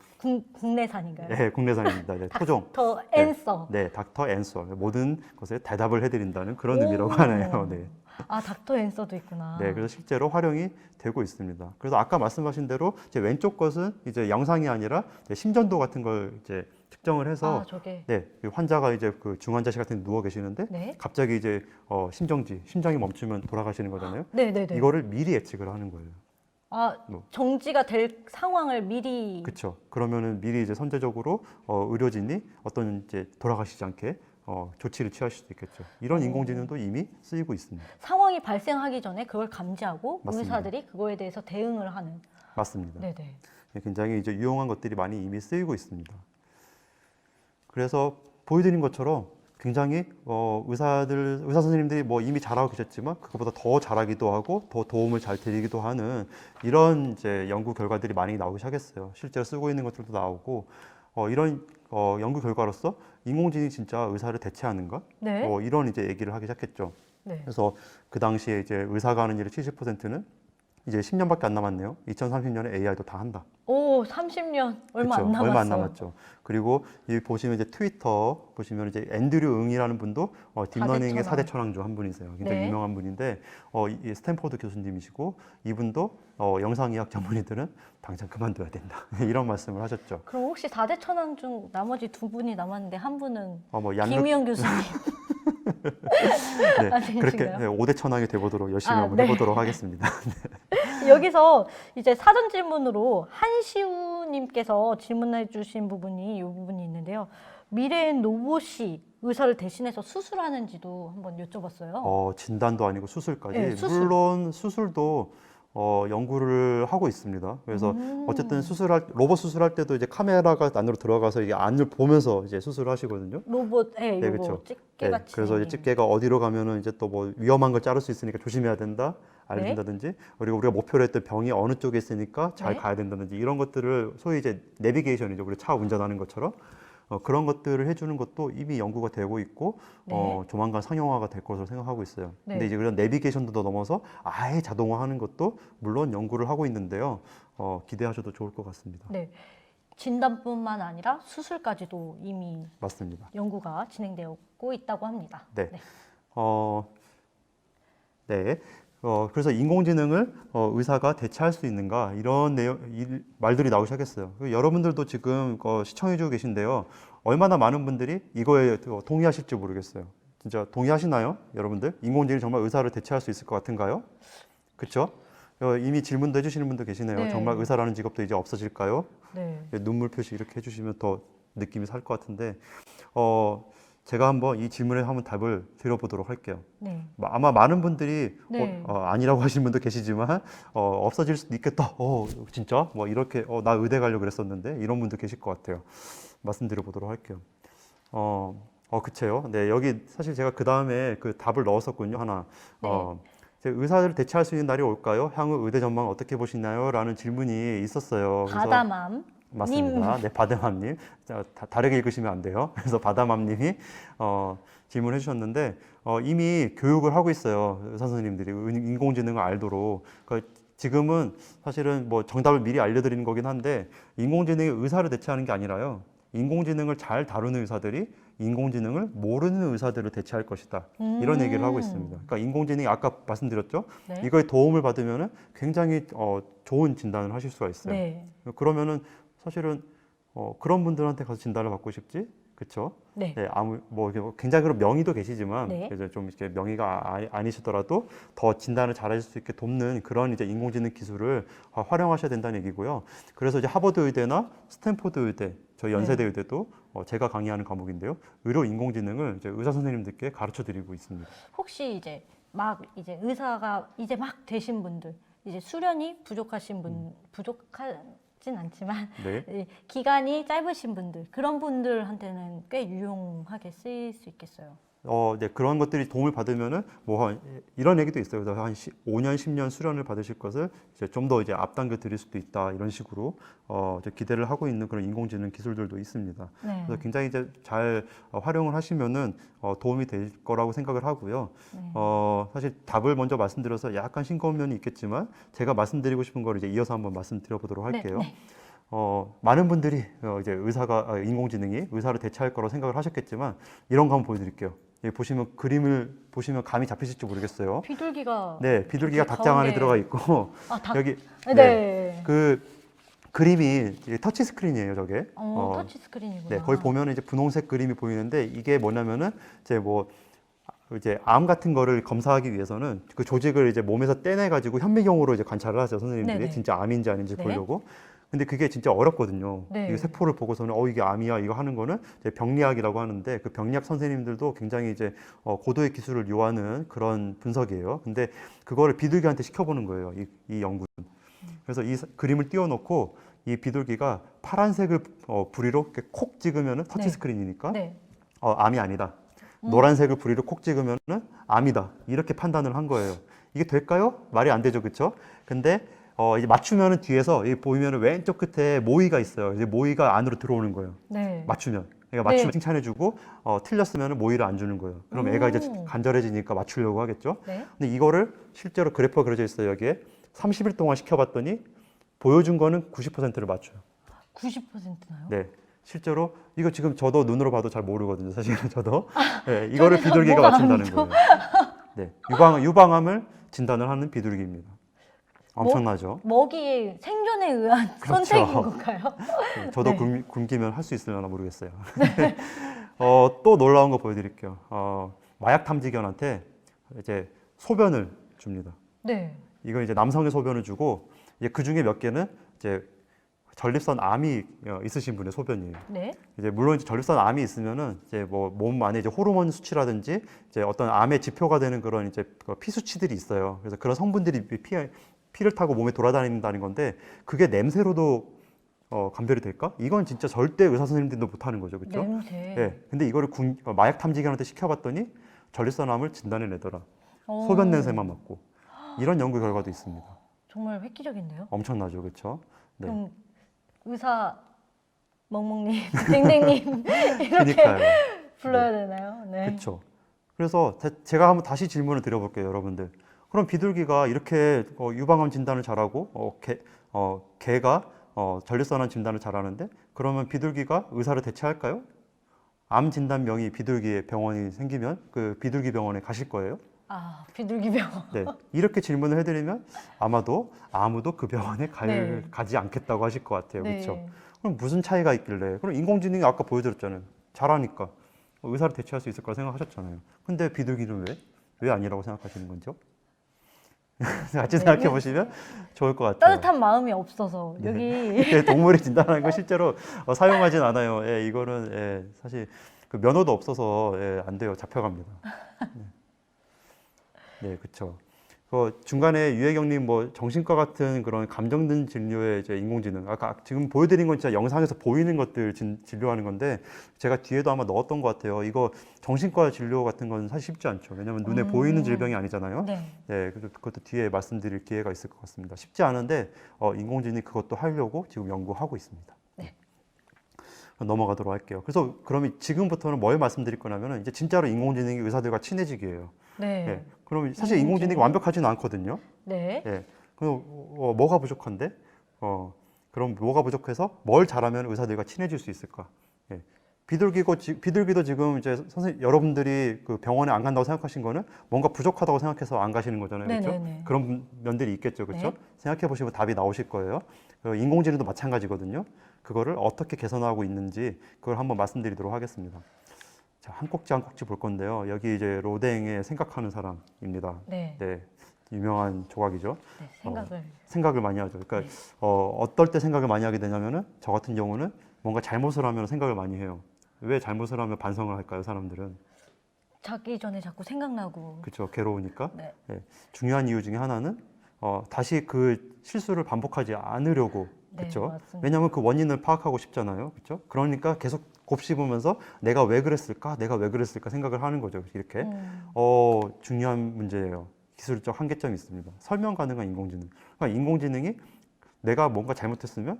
[SPEAKER 1] 국내산인가요?
[SPEAKER 2] 네, 국내산입니다. 네, 토종.
[SPEAKER 1] 닥터
[SPEAKER 2] 네,
[SPEAKER 1] 앤서.
[SPEAKER 2] 네, 닥터 앤서. 모든 것에 대답을 해드린다는 그런
[SPEAKER 1] 오.
[SPEAKER 2] 의미라고 하네요. 네.
[SPEAKER 1] 아, 닥터 앤서도 있구나.
[SPEAKER 2] 네, 그래서 실제로 활용이 되고 있습니다. 그래서 아까 말씀하신 대로 이제 왼쪽 것은 이제 영상이 아니라 이제 심전도 같은 걸 이제 측정을 해서
[SPEAKER 1] 아, 저게.
[SPEAKER 2] 네, 그 환자가 이제 그 중환자실 같은 데 누워 계시는데
[SPEAKER 1] 네.
[SPEAKER 2] 갑자기 이제 심장이 멈추면 돌아가시는 거잖아요.
[SPEAKER 1] 네네네.
[SPEAKER 2] 이거를 미리 예측을 하는 거예요.
[SPEAKER 1] 아,
[SPEAKER 2] 뭐.
[SPEAKER 1] 정지가 될 상황을 미리.
[SPEAKER 2] 그렇죠. 그러면은 미리 이제 선제적으로 의료진이 어떤 이제 돌아가시지 않게 조치를 취하실 수도 있겠죠. 이런 인공지능도 이미 쓰이고 있습니다.
[SPEAKER 1] 상황이 발생하기 전에 그걸 감지하고
[SPEAKER 2] 맞습니다.
[SPEAKER 1] 의사들이 그거에 대해서 대응을 하는.
[SPEAKER 2] 맞습니다.
[SPEAKER 1] 네네.
[SPEAKER 2] 굉장히 이제 유용한 것들이 많이 이미 쓰이고 있습니다. 그래서 보여드린 것처럼 굉장히 의사 선생님들이 뭐 이미 잘하고 계셨지만 그것보다 더 잘하기도 하고 더 도움을 잘 드리기도 하는 이런 이제 연구 결과들이 많이 나오기 시작했어요. 실제로 쓰고 있는 것들도 나오고 이런 연구 결과로서 인공지능이 진짜 의사를 대체하는가?
[SPEAKER 1] 네.
[SPEAKER 2] 이런 이제 얘기를 하기 시작했죠.
[SPEAKER 1] 네.
[SPEAKER 2] 그래서 그 당시에 이제 의사가 하는 일의 70%는 이제 10년밖에 안 남았네요. 2030년에 AI도 다 한다.
[SPEAKER 1] 오, 30년 얼마 안
[SPEAKER 2] 그쵸?
[SPEAKER 1] 남았어요.
[SPEAKER 2] 얼마 안 남았죠. 그리고 이 보시면 이제 트위터 보시면 이제 앤드류 응이라는 분도 딥러닝의 4대 천왕 중 한 분이세요. 굉장히
[SPEAKER 1] 네.
[SPEAKER 2] 유명한 분인데 이 스탠포드 교수님이시고 이분도 영상의학 전문의들은 당장 그만둬야 된다. 이런 말씀을 하셨죠.
[SPEAKER 1] 그럼 혹시 4대 천왕 중 나머지 두 분이 남았는데 한 분은
[SPEAKER 2] 뭐
[SPEAKER 1] 김희영 교수님.
[SPEAKER 2] 네,
[SPEAKER 1] 아니신가요?
[SPEAKER 2] 그렇게 5대 천왕이 되보도록 열심히 한번
[SPEAKER 1] 네.
[SPEAKER 2] 해보도록 하겠습니다.
[SPEAKER 1] 여기서 이제 사전 질문으로 한시우님께서 질문해 주신 부분이 이 부분이 있는데요. 미래엔 로봇이 의사를 대신해서 수술하는지도 한번 여쭤봤어요.
[SPEAKER 2] 진단도 아니고 수술까지.
[SPEAKER 1] 네, 수술.
[SPEAKER 2] 물론 수술도 연구를 하고 있습니다. 그래서 어쨌든 로봇 수술할 때도 이제 카메라가 안으로 들어가서 이게 안을 보면서 이제 수술을 하시거든요.
[SPEAKER 1] 로봇,
[SPEAKER 2] 네,
[SPEAKER 1] 요거
[SPEAKER 2] 그렇죠.
[SPEAKER 1] 집게 같이.
[SPEAKER 2] 그래서 이제 집게가 어디로 가면은 이제 또 뭐 위험한 걸 자를 수 있으니까 조심해야 된다. 알려준다든지 그리고 우리가 목표로 했던 병이 어느 쪽에 있으니까 잘
[SPEAKER 1] 네.
[SPEAKER 2] 가야 된다든지 이런 것들을 소위 이제 내비게이션이죠. 우리 차 운전하는 것처럼 그런 것들을 해주는 것도 이미 연구가 되고 있고
[SPEAKER 1] 네.
[SPEAKER 2] 조만간 상용화가 될 것으로 생각하고 있어요.
[SPEAKER 1] 네.
[SPEAKER 2] 근데 이제 그런 내비게이션도 더 넘어서 아예 자동화하는 것도 물론 연구를 하고 있는데요. 기대하셔도 좋을 것 같습니다.
[SPEAKER 1] 네. 진단뿐만 아니라 수술까지도 이미
[SPEAKER 2] 맞습니다.
[SPEAKER 1] 연구가 진행되고 있다고 합니다.
[SPEAKER 2] 네. 네. 그래서 인공지능을 의사가 대체할 수 있는가 이런 말들이 나오기 시작했어요. 여러분들도 지금 시청해주고 계신데요. 얼마나 많은 분들이 이거에 동의하실지 모르겠어요. 진짜 동의하시나요, 여러분들? 인공지능이 정말 의사를 대체할 수 있을 것 같은가요? 그렇죠? 이미 질문도 해주시는 분도 계시네요.
[SPEAKER 1] 네.
[SPEAKER 2] 정말 의사라는 직업도 이제 없어질까요?
[SPEAKER 1] 네.
[SPEAKER 2] 눈물 표시 이렇게 해주시면 더 느낌이 살 것 같은데 제가 한번 이 질문에 한번 답을 드려보도록 할게요.
[SPEAKER 1] 네.
[SPEAKER 2] 아마 많은 분들이
[SPEAKER 1] 네.
[SPEAKER 2] 아니라고 하시는 분도 계시지만 없어질 수도 있겠다. 진짜? 뭐 이렇게 나 의대 가려고 그랬었는데 이런 분도 계실 것 같아요. 말씀드려 보도록 할게요. 그쵸. 네, 여기 사실 제가 그 다음에 그 답을 넣었었군요. 하나.
[SPEAKER 1] 네.
[SPEAKER 2] 의사를 대체할 수 있는 날이 올까요? 향후 의대 전망 어떻게 보시나요? 라는 질문이 있었어요. 그래서
[SPEAKER 1] 바다맘.
[SPEAKER 2] 맞습니다. 네, 바다맘님. 다르게 읽으시면 안 돼요. 그래서 바다맘님이 질문해 주셨는데 이미 교육을 하고 있어요. 의사 선생님들이 인공지능을 알도록. 그러니까 지금은 사실은 뭐 정답을 미리 알려드리는 거긴 한데 인공지능이 의사를 대체하는 게 아니라요. 인공지능을 잘 다루는 의사들이 인공지능을 모르는 의사들을 대체할 것이다. 이런 얘기를 하고 있습니다. 그러니까 인공지능이 아까 말씀드렸죠.
[SPEAKER 1] 네.
[SPEAKER 2] 이거에 도움을 받으면은 굉장히 좋은 진단을 하실 수가 있어요.
[SPEAKER 1] 네.
[SPEAKER 2] 그러면은 사실은 그런 분들한테 가서 진단을 받고 싶지, 그렇죠?
[SPEAKER 1] 네.
[SPEAKER 2] 네, 굉장히 그런 명의도 계시지만
[SPEAKER 1] 네.
[SPEAKER 2] 이제 좀 이렇게 명의가 아니시더라도 더 진단을 잘하실 수 있게 돕는 그런 이제 인공지능 기술을 활용하셔야 된다는 얘기고요. 그래서 이제 하버드 의대나 스탠포드 의대, 저희 연세대
[SPEAKER 1] 네.
[SPEAKER 2] 의대도 제가 강의하는 과목인데요. 의료 인공지능을 이제 의사 선생님들께 가르쳐 드리고 있습니다.
[SPEAKER 1] 혹시 이제 의사가 이제 막 되신 분들, 이제 수련이 부족하신 분, 부족하진 않지만
[SPEAKER 2] 네.
[SPEAKER 1] 기간이 짧으신 분들, 그런 분들한테는 꽤 유용하게 쓰일 수 있겠어요.
[SPEAKER 2] 네, 그런 것들이 도움을 받으면은 이런 얘기도 있어요. 그래서 한 5년, 10년 수련을 받으실 것을 이제 좀 더 이제 앞당겨 드릴 수도 있다. 이런 식으로 이제 기대를 하고 있는 그런 인공지능 기술들도 있습니다.
[SPEAKER 1] 네.
[SPEAKER 2] 그래서 굉장히 이제 잘 활용을 하시면은 도움이 될 거라고 생각을 하고요.
[SPEAKER 1] 네.
[SPEAKER 2] 사실 답을 먼저 말씀드려서 약간 싱거운 면이 있겠지만 제가 말씀드리고 싶은 걸 이제 이어서 한번 말씀드려보도록 할게요.
[SPEAKER 1] 네.
[SPEAKER 2] 많은 분들이 이제 인공지능이 의사를 대체할 거라고 생각을 하셨겠지만 이런 거 한번 보여드릴게요. 여기 보시면 그림을 보시면 감이 잡히실지 모르겠어요.
[SPEAKER 1] 비둘기가
[SPEAKER 2] 네, 비둘기가 닭장 안에
[SPEAKER 1] 가운데-
[SPEAKER 2] 들어가 있고
[SPEAKER 1] 닭.
[SPEAKER 2] 여기
[SPEAKER 1] 네.
[SPEAKER 2] 그 그림이 터치 스크린이에요, 저게.
[SPEAKER 1] 터치 스크린이구나.
[SPEAKER 2] 네, 거기 보면 이제 분홍색 그림이 보이는데 이게 뭐냐면은 이제 암 같은 거를 검사하기 위해서는 그 조직을 이제 몸에서 떼내 가지고 현미경으로 이제 관찰을 하죠, 선생님들이.
[SPEAKER 1] 네네.
[SPEAKER 2] 진짜 암인지 아닌지
[SPEAKER 1] 네.
[SPEAKER 2] 보려고. 근데 그게 진짜 어렵거든요.
[SPEAKER 1] 네.
[SPEAKER 2] 이 세포를 보고서는 이게 암이야 이거 하는 거는 이제 병리학이라고 하는데 그 병리학 선생님들도 굉장히 이제 고도의 기술을 요하는 그런 분석이에요. 근데 그거를 비둘기한테 시켜보는 거예요. 이 연구는. 그래서 이 그림을 띄워놓고 이 비둘기가 파란색을 부리로 이렇게 콕 찍으면은 터치
[SPEAKER 1] 네.
[SPEAKER 2] 스크린이니까
[SPEAKER 1] 네.
[SPEAKER 2] 암이 아니다. 노란색을 부리로 콕 찍으면은 암이다. 이렇게 판단을 한 거예요. 이게 될까요? 말이 안 되죠, 그렇죠? 근데 이제 맞추면은 뒤에서 이 보이면은 왼쪽 끝에 모이가 있어요. 이제 모이가 안으로 들어오는 거예요.
[SPEAKER 1] 네.
[SPEAKER 2] 맞추면. 그러니까 맞추면
[SPEAKER 1] 네.
[SPEAKER 2] 칭찬해주고 틀렸으면 모이를 안 주는 거예요. 그럼 애가 이제 간절해지니까 맞추려고 하겠죠.
[SPEAKER 1] 네.
[SPEAKER 2] 근데 이거를 실제로 그래프가 그려져 있어요. 여기에 30일 동안 시켜봤더니 보여준 거는 90%를 맞춰요.
[SPEAKER 1] 90%나요?
[SPEAKER 2] 네. 실제로 이거 지금 저도 눈으로 봐도 잘 모르거든요. 사실은 저도. 네, 이거를
[SPEAKER 1] 저는
[SPEAKER 2] 비둘기가
[SPEAKER 1] 뭐가
[SPEAKER 2] 맞춘다는
[SPEAKER 1] 암이죠?
[SPEAKER 2] 거예요. 네. 유방암을 진단을 하는 비둘기입니다. 엄청나죠?
[SPEAKER 1] 먹이의 생존에 의한
[SPEAKER 2] 그렇죠.
[SPEAKER 1] 선택인 건가요?
[SPEAKER 2] 네, 저도
[SPEAKER 1] 네.
[SPEAKER 2] 굶기면 할 수 있으려나 모르겠어요. 또 놀라운 거 보여드릴게요. 마약 탐지견한테 이제 소변을 줍니다.
[SPEAKER 1] 네.
[SPEAKER 2] 이거 이제 남성의 소변을 주고 이제 그 중에 몇 개는 이제 전립선 암이 있으신 분의 소변이에요.
[SPEAKER 1] 네.
[SPEAKER 2] 이제 물론 이제 전립선 암이 있으면은 이제 뭐 몸 안에 이제 호르몬 수치라든지 이제 어떤 암의 지표가 되는 그런 이제 피 수치들이 있어요. 그래서 그런 성분들이 피를 타고 몸에 돌아다닌다는 건데 그게 냄새로도 감별이 될까? 이건 진짜 절대 의사 선생님들도 못하는 거죠, 그렇죠?
[SPEAKER 1] 냄새.
[SPEAKER 2] 예. 근데 이거를 마약 탐지견한테 시켜봤더니 전립선암을 진단해내더라.
[SPEAKER 1] 어,
[SPEAKER 2] 소변 냄새만 맡고 이런 연구 결과도 있습니다.
[SPEAKER 1] 정말 획기적인데요?
[SPEAKER 2] 엄청나죠, 그렇죠? 네.
[SPEAKER 1] 그럼 의사 멍멍님, 댕댕님 이렇게
[SPEAKER 2] 그러니까요.
[SPEAKER 1] 불러야 되나요? 네.
[SPEAKER 2] 그렇죠. 그래서 제가 한번 다시 질문을 드려볼게요, 여러분들. 그럼 비둘기가 이렇게 유방암 진단을 잘하고 개가 전립선암 진단을 잘하는데 그러면 비둘기가 의사를 대체할까요? 암 진단명이 비둘기의 병원이 생기면 그 비둘기 병원에 가실 거예요?
[SPEAKER 1] 아, 비둘기 병원.
[SPEAKER 2] 네. 이렇게 질문을 해드리면 아마도 아무도 그 병원에
[SPEAKER 1] 네.
[SPEAKER 2] 가지 않겠다고 하실 것 같아요.
[SPEAKER 1] 네.
[SPEAKER 2] 그렇죠? 그럼 무슨 차이가 있길래? 그럼 인공지능이 아까 보여드렸잖아요. 잘하니까 의사를 대체할 수 있을 거라 생각하셨잖아요. 근데 비둘기는 왜 아니라고 생각하시는 건죠? 같이
[SPEAKER 1] 네.
[SPEAKER 2] 생각해 보시면 좋을 것 같아요.
[SPEAKER 1] 따뜻한 마음이 없어서
[SPEAKER 2] 네.
[SPEAKER 1] 여기
[SPEAKER 2] 동물이 진단하는 거 실제로 사용하진 않아요. 예, 이거는 사실 그 면허도 없어서 안 돼요. 잡혀갑니다. 네, 그렇죠. 중간에 유혜경님 뭐 정신과 같은 그런 감정든 진료의 이제 인공지능 아까 지금 보여드린 건 진짜 영상에서 보이는 것들 진료하는 건데 제가 뒤에도 아마 넣었던 것 같아요. 이거 정신과 진료 같은 건 사실 쉽지 않죠. 왜냐하면 눈에 보이는 질병이 아니잖아요.
[SPEAKER 1] 네.
[SPEAKER 2] 네, 그래서 그것도 뒤에 말씀드릴 기회가 있을 것 같습니다. 쉽지 않은데 인공지능이 그것도 하려고 지금 연구하고 있습니다.
[SPEAKER 1] 네.
[SPEAKER 2] 넘어가도록 할게요. 그래서 그러면 지금부터는 뭘 말씀드릴 거냐면은 이제 진짜로 인공지능이 의사들과 친해지기예요.
[SPEAKER 1] 네.
[SPEAKER 2] 예. 그럼 사실 인공지능이 완벽하지는 않거든요.
[SPEAKER 1] 네.
[SPEAKER 2] 예. 그럼 뭐가 부족한데? 그럼 뭐가 부족해서 뭘 잘하면 의사들과 친해질 수 있을까? 예. 비둘기도 지금 이제 여러분들이 그 병원에 안 간다고 생각하신 거는 뭔가 부족하다고 생각해서 안 가시는 거잖아요. 그렇죠?
[SPEAKER 1] 네네네.
[SPEAKER 2] 그런 면들이 있겠죠. 그렇죠?
[SPEAKER 1] 네.
[SPEAKER 2] 생각해 보시면 답이 나오실 거예요. 인공지능도 마찬가지거든요. 그거를 어떻게 개선하고 있는지 그걸 한번 말씀드리도록 하겠습니다. 자, 한 꼭지 한 꼭지 볼 건데요. 여기 이제 로댕의 생각하는 사람입니다.
[SPEAKER 1] 네.
[SPEAKER 2] 네, 유명한 조각이죠.
[SPEAKER 1] 네,
[SPEAKER 2] 생각을 많이 하죠. 그러니까 어떨 때 생각을 많이 하게 되냐면은 저 같은 경우는 뭔가 잘못을 하면 생각을 많이 해요. 왜 잘못을 하면 반성을 할까요, 사람들은?
[SPEAKER 1] 자기 전에 자꾸 생각나고.
[SPEAKER 2] 그렇죠. 괴로우니까.
[SPEAKER 1] 네.
[SPEAKER 2] 네. 중요한 이유 중에 하나는 다시 그 실수를 반복하지 않으려고. 그렇죠.
[SPEAKER 1] 네, 맞습니다.
[SPEAKER 2] 왜냐하면 그 원인을 파악하고 싶잖아요. 그렇죠. 그러니까 계속 곱씹으면서 내가 왜 그랬을까 생각을 하는 거죠. 이렇게 중요한 문제예요. 기술적 한계점이 있습니다. 설명 가능한 인공지능. 그러니까 인공지능이 내가 뭔가 잘못했으면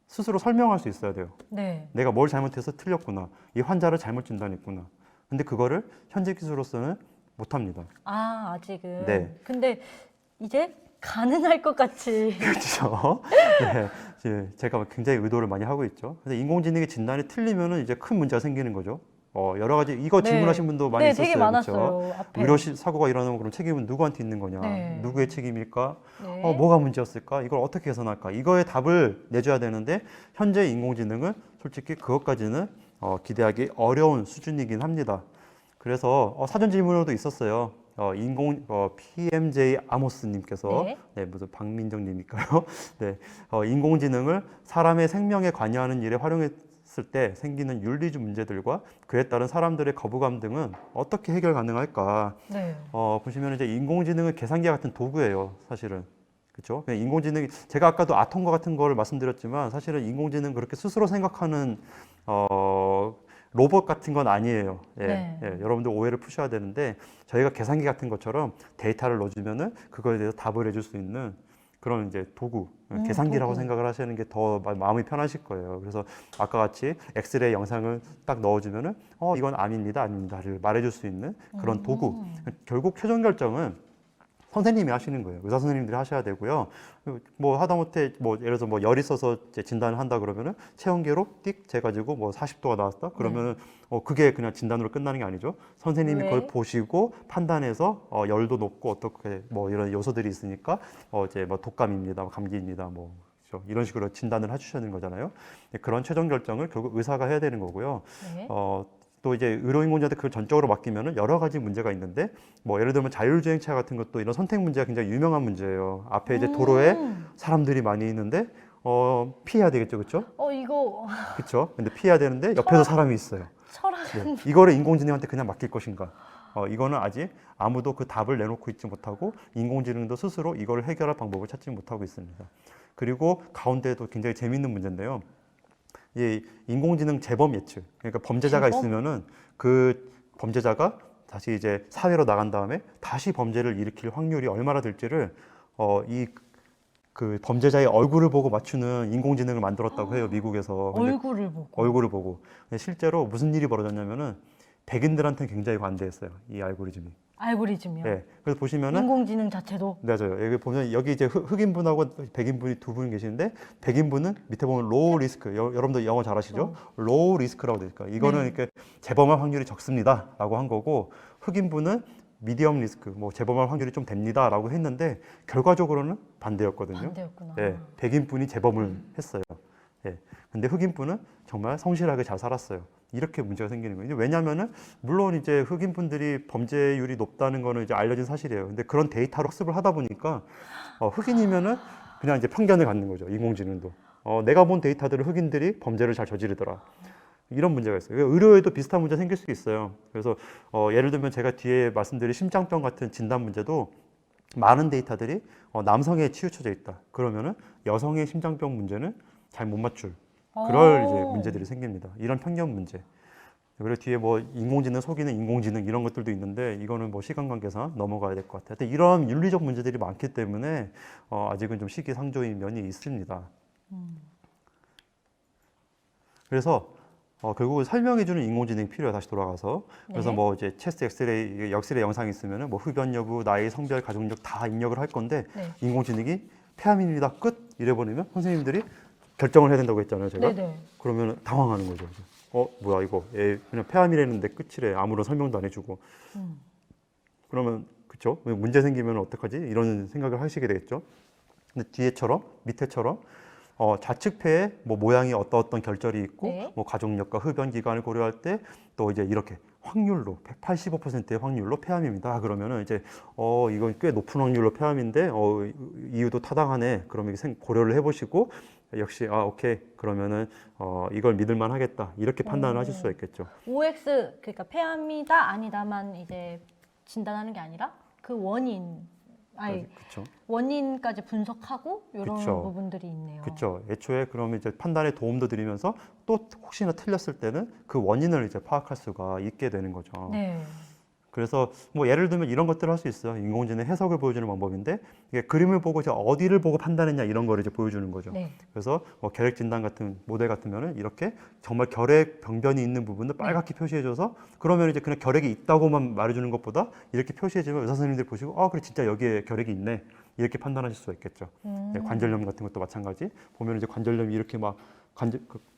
[SPEAKER 2] 스스로 설명할 수 있어야 돼요.
[SPEAKER 1] 네.
[SPEAKER 2] 내가 뭘 잘못해서 틀렸구나. 이 환자를 잘못 진단했구나. 근데 그거를 현재 기술로서는 못합니다.
[SPEAKER 1] 아, 아직은.
[SPEAKER 2] 네.
[SPEAKER 1] 근데 이제 가능할 것 같이.
[SPEAKER 2] 그렇죠. 네. 이제 제가 굉장히 의도를 많이 하고 있죠. 근데 인공지능의 진단이 틀리면은 이제 큰 문제가 생기는 거죠. 여러 가지 이거
[SPEAKER 1] 네.
[SPEAKER 2] 질문하신 분도 많이
[SPEAKER 1] 네,
[SPEAKER 2] 있었어요.
[SPEAKER 1] 되게 많았어요.
[SPEAKER 2] 그렇죠?
[SPEAKER 1] 앞에.
[SPEAKER 2] 의료 사고가 일어나면 그럼 책임은 누구한테 있는 거냐?
[SPEAKER 1] 네.
[SPEAKER 2] 누구의 책임일까?
[SPEAKER 1] 네.
[SPEAKER 2] 뭐가 문제였을까? 이걸 어떻게 개선할까? 이거에 답을 내줘야 되는데 현재 인공지능은 솔직히 그것까지는 기대하기 어려운 수준이긴 합니다. 그래서 사전 질문으로도 있었어요. PMJ 아모스님께서
[SPEAKER 1] 네.
[SPEAKER 2] 무슨 박민정님일까요? 네, 인공지능을 사람의 생명에 관여하는 일에 활용했을 때 생기는 윤리적 문제들과 그에 따른 사람들의 거부감 등은 어떻게 해결 가능할까?
[SPEAKER 1] 네.
[SPEAKER 2] 보시면 이제 인공지능은 계산기 같은 도구예요, 사실은. 그렇죠? 인공지능이 제가 아까도 아톰과 같은 거를 말씀드렸지만 사실은 인공지능 그렇게 스스로 생각하는 로봇 같은 건 아니에요. 예,
[SPEAKER 1] 네.
[SPEAKER 2] 예, 여러분들 오해를 푸셔야 되는데 저희가 계산기 같은 것처럼 데이터를 넣어주면은 그거에 대해서 답을 해줄 수 있는 그런 이제 도구, 계산기라고
[SPEAKER 1] 도구.
[SPEAKER 2] 생각을 하시는 게 더 마음이 편하실 거예요. 그래서 아까 같이 엑스레이 영상을 딱 넣어주면은 이건 아닙니다를 말해줄 수 있는 그런 도구. 결국 최종 결정은 선생님이 하시는 거예요. 의사 선생님들이 하셔야 되고요. 뭐 하다못해 뭐 예를 들어서 뭐 열이 있어서 이제 진단을 한다 그러면은 체온계로 띡 재가지고 뭐 40도가 나왔다 그러면은 그게 그냥 진단으로 끝나는 게 아니죠. 선생님이
[SPEAKER 1] 왜?
[SPEAKER 2] 그걸 보시고 판단해서 열도 높고 어떻게 뭐 이런 요소들이 있으니까 이제 뭐 독감입니다, 뭐 감기입니다, 뭐 그렇죠. 이런 식으로 진단을 해주시는 거잖아요. 그런 최종 결정을 결국 의사가 해야 되는 거고요.
[SPEAKER 1] 네.
[SPEAKER 2] 또 이제 의료인공자한테 그걸 전적으로 맡기면은 여러 가지 문제가 있는데 뭐 예를 들면 자율주행차 같은 것도 이런 선택 문제가 굉장히 유명한 문제예요. 앞에 이제 도로에 사람들이 많이 있는데 피해야 되겠죠, 그렇죠?
[SPEAKER 1] 이거
[SPEAKER 2] 그렇죠. 근데 피해야 되는데 옆에서 사람이 있어요.
[SPEAKER 1] 철학은
[SPEAKER 2] 네. 이거를 인공지능한테 그냥 맡길 것인가? 이거는 아직 아무도 그 답을 내놓고 있지 못하고 인공지능도 스스로 이걸 해결할 방법을 찾지 못하고 있습니다. 그리고 가운데도 굉장히 재미있는 문제인데요. 이 인공지능 재범 예측. 그러니까 범죄자가
[SPEAKER 1] 재범?
[SPEAKER 2] 있으면은 그 범죄자가 다시 이제 사회로 나간 다음에 다시 범죄를 일으킬 확률이 얼마나 될지를 이 그 범죄자의 얼굴을 보고 맞추는 인공지능을 만들었다고 해요, 미국에서. 근데
[SPEAKER 1] 얼굴을 보고.
[SPEAKER 2] 얼굴을 보고. 근데 실제로 무슨 일이 벌어졌냐면은 백인들한테는 굉장히 관대했어요, 이 알고리즘이.
[SPEAKER 1] 알고리즘이요.
[SPEAKER 2] 네. 그래서 보시면은
[SPEAKER 1] 인공지능 자체도.
[SPEAKER 2] 맞아요. 여기 보면 여기 이제 흑인분하고 백인분이 두 분 계시는데 백인분은 밑에 보면 로우 리스크. 여러분들 영어 잘하시죠? 로우 리스크라고 되어 있어요. 이거는
[SPEAKER 1] 네.
[SPEAKER 2] 이렇게 재범할 확률이 적습니다라고 한 거고 흑인분은 미디엄 리스크, 뭐 재범할 확률이 좀 됩니다라고 했는데 결과적으로는 반대였거든요.
[SPEAKER 1] 반대였구나.
[SPEAKER 2] 예, 백인분이 재범을 했어요. 예, 근데 흑인분은 정말 성실하게 잘 살았어요. 이렇게 문제가 생기는 거예요. 왜냐하면은 물론 이제 흑인분들이 범죄율이 높다는 거는 이제 알려진 사실이에요. 근데 그런 데이터를 학습을 하다 보니까 흑인이면은 그냥 이제 편견을 갖는 거죠. 인공지능도. 내가 본 데이터들을 흑인들이 범죄를 잘 저지르더라. 이런 문제가 있어요. 의료에도 비슷한 문제 생길 수 있어요. 그래서 예를 들면 제가 뒤에 말씀드린 심장병 같은 진단 문제도 많은 데이터들이 남성에 치우쳐져 있다. 그러면은 여성의 심장병 문제는 잘 못 맞출 그럴 이제 문제들이 생깁니다. 이런 편견 문제. 그리고 뒤에 뭐 인공지능 속이는 인공지능 이런 것들도 있는데 이거는 뭐 시간 관계상 넘어가야 될 것 같아요. 하여튼 이런 윤리적 문제들이 많기 때문에 아직은 좀 시기상조인 면이 있습니다. 그래서 결국은 설명해주는 인공지능이 필요해요. 다시 돌아가서. 그래서
[SPEAKER 1] 네.
[SPEAKER 2] 뭐 이제 체스트 엑스레이, 엑스레이 영상이 있으면은 뭐 흡연 여부, 나이, 성별, 가족력 다 입력을 할 건데
[SPEAKER 1] 네.
[SPEAKER 2] 인공지능이 폐암입니다. 끝 이래버리면 선생님들이 결정을 해야 된다고 했잖아요. 제가.
[SPEAKER 1] 네네.
[SPEAKER 2] 그러면 당황하는 거죠. 뭐야 이거 그냥 폐암이라는데 끝이래. 아무런 설명도 안 해주고. 그러면 그쵸? 문제 생기면 어떡하지? 이런 생각을 하시게 되겠죠. 근데 뒤에처럼 밑에처럼 좌측 폐에 뭐 모양이 어떤 결절이 있고
[SPEAKER 1] 네.
[SPEAKER 2] 뭐 가족력과 흡연 기간을 고려할 때 또 이제 이렇게 확률로 185%의 확률로 폐암입니다. 그러면은 이제 이건 꽤 높은 확률로 폐암인데 이유도 타당하네. 그러면 고려를 해보시고 역시 오케이 그러면은 이걸 믿을만 하겠다 이렇게 판단을 하실 수가 있겠죠.
[SPEAKER 1] OX 그러니까 폐암이다 아니다만 이제 진단하는 게 아니라 그 원인,
[SPEAKER 2] 그렇죠.
[SPEAKER 1] 원인까지 분석하고 이런
[SPEAKER 2] 그쵸.
[SPEAKER 1] 부분들이 있네요.
[SPEAKER 2] 그렇죠. 애초에 그러면 이제 판단에 도움도 드리면서 또 혹시나 틀렸을 때는 그 원인을 이제 파악할 수가 있게 되는 거죠.
[SPEAKER 1] 네.
[SPEAKER 2] 그래서 뭐 예를 들면 이런 것들을 할 수 있어요. 인공지능 해석을 보여주는 방법인데 이게 그림을 보고 이제 어디를 보고 판단했냐 이런 거를 이제 보여주는 거죠.
[SPEAKER 1] 네.
[SPEAKER 2] 그래서 결핵 진단 같은 모델 같으면은 이렇게 정말 결핵 병변이 있는 부분을 빨갛게 표시해줘서 그러면 이제 그냥 결핵이 있다고만 말해주는 것보다 이렇게 표시해주면 의사 선생님들 보시고 그래 진짜 여기에 결핵이 있네 이렇게 판단하실 수가 있겠죠. 네, 관절염 같은 것도 마찬가지. 보면 이제 관절염이 이렇게 막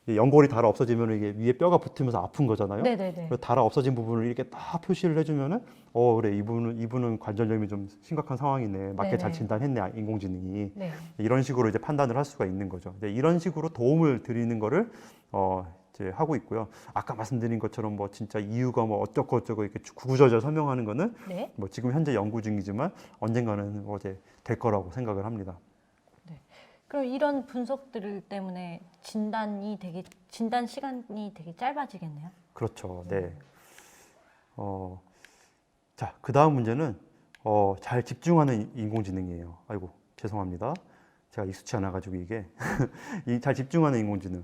[SPEAKER 2] 연골이 닳아 없어지면 이게 위에 뼈가 붙으면서 아픈 거잖아요.
[SPEAKER 1] 네네네.
[SPEAKER 2] 닳아 없어진 부분을 이렇게 딱 표시를 해주면은 그래 이분은 관절염이 좀 심각한 상황이네. 맞게 잘
[SPEAKER 1] 네네.
[SPEAKER 2] 진단했네 인공지능이.
[SPEAKER 1] 네.
[SPEAKER 2] 이런 식으로 이제 판단을 할 수가 있는 거죠. 이런 식으로 도움을 드리는 거를 이제 하고 있고요. 아까 말씀드린 것처럼 뭐 진짜 이유가 뭐 어쩌고 이렇게 구구절절 설명하는 거는
[SPEAKER 1] 네.
[SPEAKER 2] 뭐 지금 현재 연구 중이지만 언젠가는 이제 될 거라고 생각을 합니다.
[SPEAKER 1] 그럼 이런 분석들 때문에 진단 시간이 되게 짧아지겠네요.
[SPEAKER 2] 그렇죠. 네. 자, 그 다음 문제는 잘 집중하는 인공지능이에요. 아이고, 죄송합니다. 제가 익숙치 않아가지고 이게 잘 집중하는 인공지능.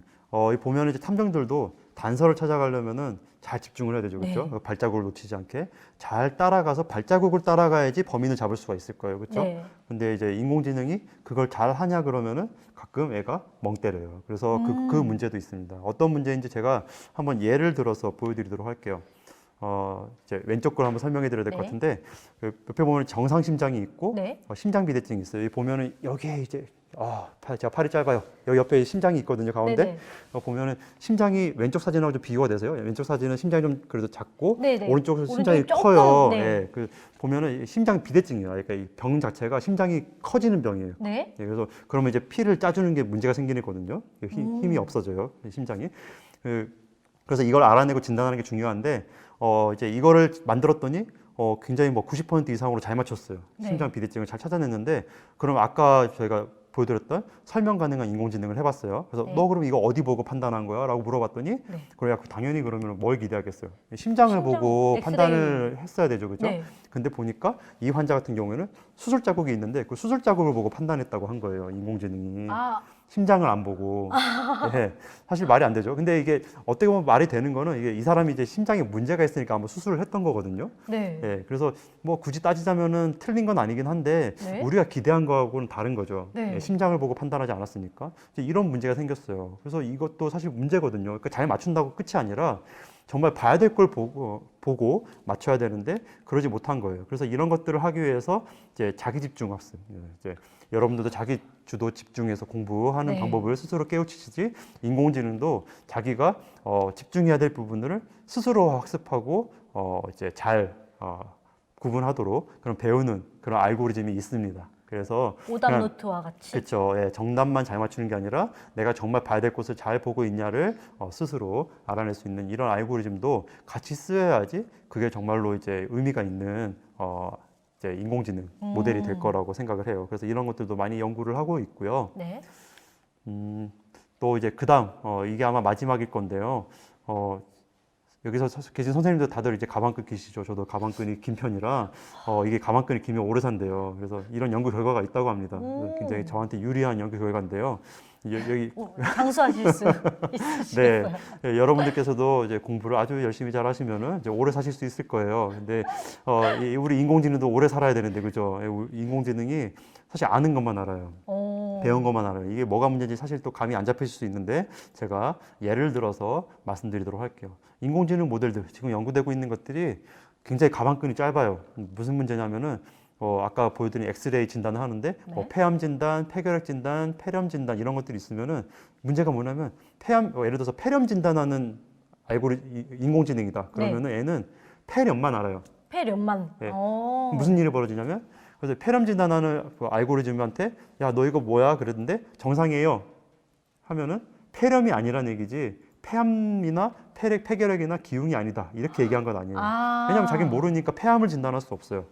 [SPEAKER 2] 보면 이제 탐정들도 단서를 찾아가려면은 잘 집중을 해야 되죠, 그렇죠?
[SPEAKER 1] 네.
[SPEAKER 2] 발자국을 놓치지 않게 잘 따라가서 발자국을 따라가야지 범인을 잡을 수가 있을 거예요, 그렇죠?
[SPEAKER 1] 네.
[SPEAKER 2] 근데 이제 인공지능이 그걸 잘 하냐 그러면은 가끔 애가 멍 때려요. 그래서 그 문제도 있습니다. 어떤 문제인지 제가 한번 예를 들어서 보여드리도록 할게요. 이제 왼쪽 걸 한번 설명해 드려야 될 것
[SPEAKER 1] 네.
[SPEAKER 2] 같은데, 그 옆에 보면 정상 심장이 있고
[SPEAKER 1] 네.
[SPEAKER 2] 심장 비대증이 있어요. 여기 보면은 여기에 이제 제가 팔이 짧아요. 여기 옆에 심장이 있거든요, 가운데.
[SPEAKER 1] 네네.
[SPEAKER 2] 보면은 심장이 왼쪽 사진하고 좀 비교가 돼서요. 왼쪽 사진은 심장이 좀 그래도 작고
[SPEAKER 1] 네네.
[SPEAKER 2] 오른쪽은 심장이
[SPEAKER 1] 오른쪽이
[SPEAKER 2] 커요.
[SPEAKER 1] 조금, 네.
[SPEAKER 2] 예, 그 보면은 심장 비대증이에요. 그러니까 이 병 자체가 심장이 커지는 병이에요.
[SPEAKER 1] 네.
[SPEAKER 2] 예, 그래서 그러면 이제 피를 짜주는 게 문제가 생기는 거거든요. 힘이 없어져요, 심장이. 그래서 이걸 알아내고 진단하는 게 중요한데, 이제 이거를 만들었더니 굉장히 뭐 90% 이상으로 잘 맞췄어요.
[SPEAKER 1] 네.
[SPEAKER 2] 심장 비대증을 잘 찾아냈는데, 그럼 아까 저희가 보여드렸던 설명 가능한 인공지능을 해봤어요. 그래서
[SPEAKER 1] 네.
[SPEAKER 2] 너 그럼 이거 어디 보고 판단한 거야? 라고 물어봤더니,
[SPEAKER 1] 네.
[SPEAKER 2] 그래야 당연히 그러면 뭘 기대하겠어요? 심장을
[SPEAKER 1] 심장
[SPEAKER 2] 보고
[SPEAKER 1] 엑스레이.
[SPEAKER 2] 판단을 했어야 되죠, 그죠?
[SPEAKER 1] 네.
[SPEAKER 2] 근데 보니까 이 환자 같은 경우에는 수술 자국이 있는데 그 수술 자국을 보고 판단했다고 한 거예요, 인공지능이.
[SPEAKER 1] 아,
[SPEAKER 2] 심장을 안 보고. 예, 사실 말이 안 되죠. 근데 이게 어떻게 보면 말이 되는 거는 이게 이 사람이 이제 심장에 문제가 있으니까 아마 수술을 했던 거거든요.
[SPEAKER 1] 네.
[SPEAKER 2] 예, 그래서 뭐 굳이 따지자면은 틀린 건 아니긴 한데
[SPEAKER 1] 네.
[SPEAKER 2] 우리가 기대한 거하고는 다른 거죠.
[SPEAKER 1] 네.
[SPEAKER 2] 예, 심장을 보고 판단하지 않았으니까 이제 이런 문제가 생겼어요. 그래서 이것도 사실 문제거든요. 그러니까 잘 맞춘다고 끝이 아니라 정말 봐야 될 걸 보고 맞춰야 되는데 그러지 못한 거예요. 그래서 이런 것들을 하기 위해서 이제 자기 집중 학습, 이제 여러분들도 자기 주도 집중해서 공부하는
[SPEAKER 1] 네.
[SPEAKER 2] 방법을 스스로 깨우치시지, 인공지능도 자기가 집중해야 될 부분들을 스스로 학습하고 이제 잘 구분하도록 그런 배우는 그런 알고리즘이 있습니다. 그래서
[SPEAKER 1] 오답
[SPEAKER 2] 그냥
[SPEAKER 1] 노트와 같이.
[SPEAKER 2] 그렇죠. 예, 정답만 잘 맞추는 게 아니라 내가 정말 봐야 될 곳을 잘 보고 있냐를 스스로 알아낼 수 있는 이런 알고리즘도 같이 쓰여야지 그게 정말로 이제 의미가 있는 이제 인공지능 모델이 될 거라고 생각을 해요. 그래서 이런 것들도 많이 연구를 하고 있고요.
[SPEAKER 1] 네.
[SPEAKER 2] 또 이제 그다음 이게 아마 마지막일 건데요. 여기서 계신 선생님들 다들 이제 가방끈 기시죠. 저도 가방끈이 긴 편이라 이게 가방끈이 기면 오래 산대요. 그래서 이런 연구 결과가 있다고 합니다. 그래서 굉장히 저한테 유리한 연구 결과인데요. 여기
[SPEAKER 1] 장수하실 수
[SPEAKER 2] 네,
[SPEAKER 1] 있으시겠어요.
[SPEAKER 2] 여러분들께서도 이제 공부를 아주 열심히 잘 하시면은 이제 오래 사실 수 있을 거예요. 근데 우리 인공지능도 오래 살아야 되는데 그죠? 인공지능이 사실 아는 것만 알아요. 배운 것만 알아요. 이게 뭐가 문제인지 사실 또 감이 안 잡히실 수 있는데 제가 예를 들어서 말씀드리도록 할게요. 인공지능 모델들 지금 연구되고 있는 것들이 굉장히 가방끈이 짧아요. 무슨 문제냐면은 아까 보여드린 엑스레이 진단을 하는데
[SPEAKER 1] 네.
[SPEAKER 2] 폐암 진단, 폐결핵 진단, 폐렴 진단 이런 것들이 있으면은 문제가 뭐냐면 예를 들어서 폐렴 진단하는 인공지능이다. 그러면은 애는 폐렴만 알아요.
[SPEAKER 1] 폐렴만.
[SPEAKER 2] 네. 무슨 일이 벌어지냐면 그래서 폐렴 진단하는 그 알고리즘한테 야, 너 이거 뭐야? 그랬는데 정상이에요. 하면은 폐렴이 아니라는 얘기지 폐암이나 폐결핵이나 기흉이 아니다. 이렇게 얘기한 건 아니에요. 왜냐하면 자기는 모르니까 폐암을 진단할 수 없어요.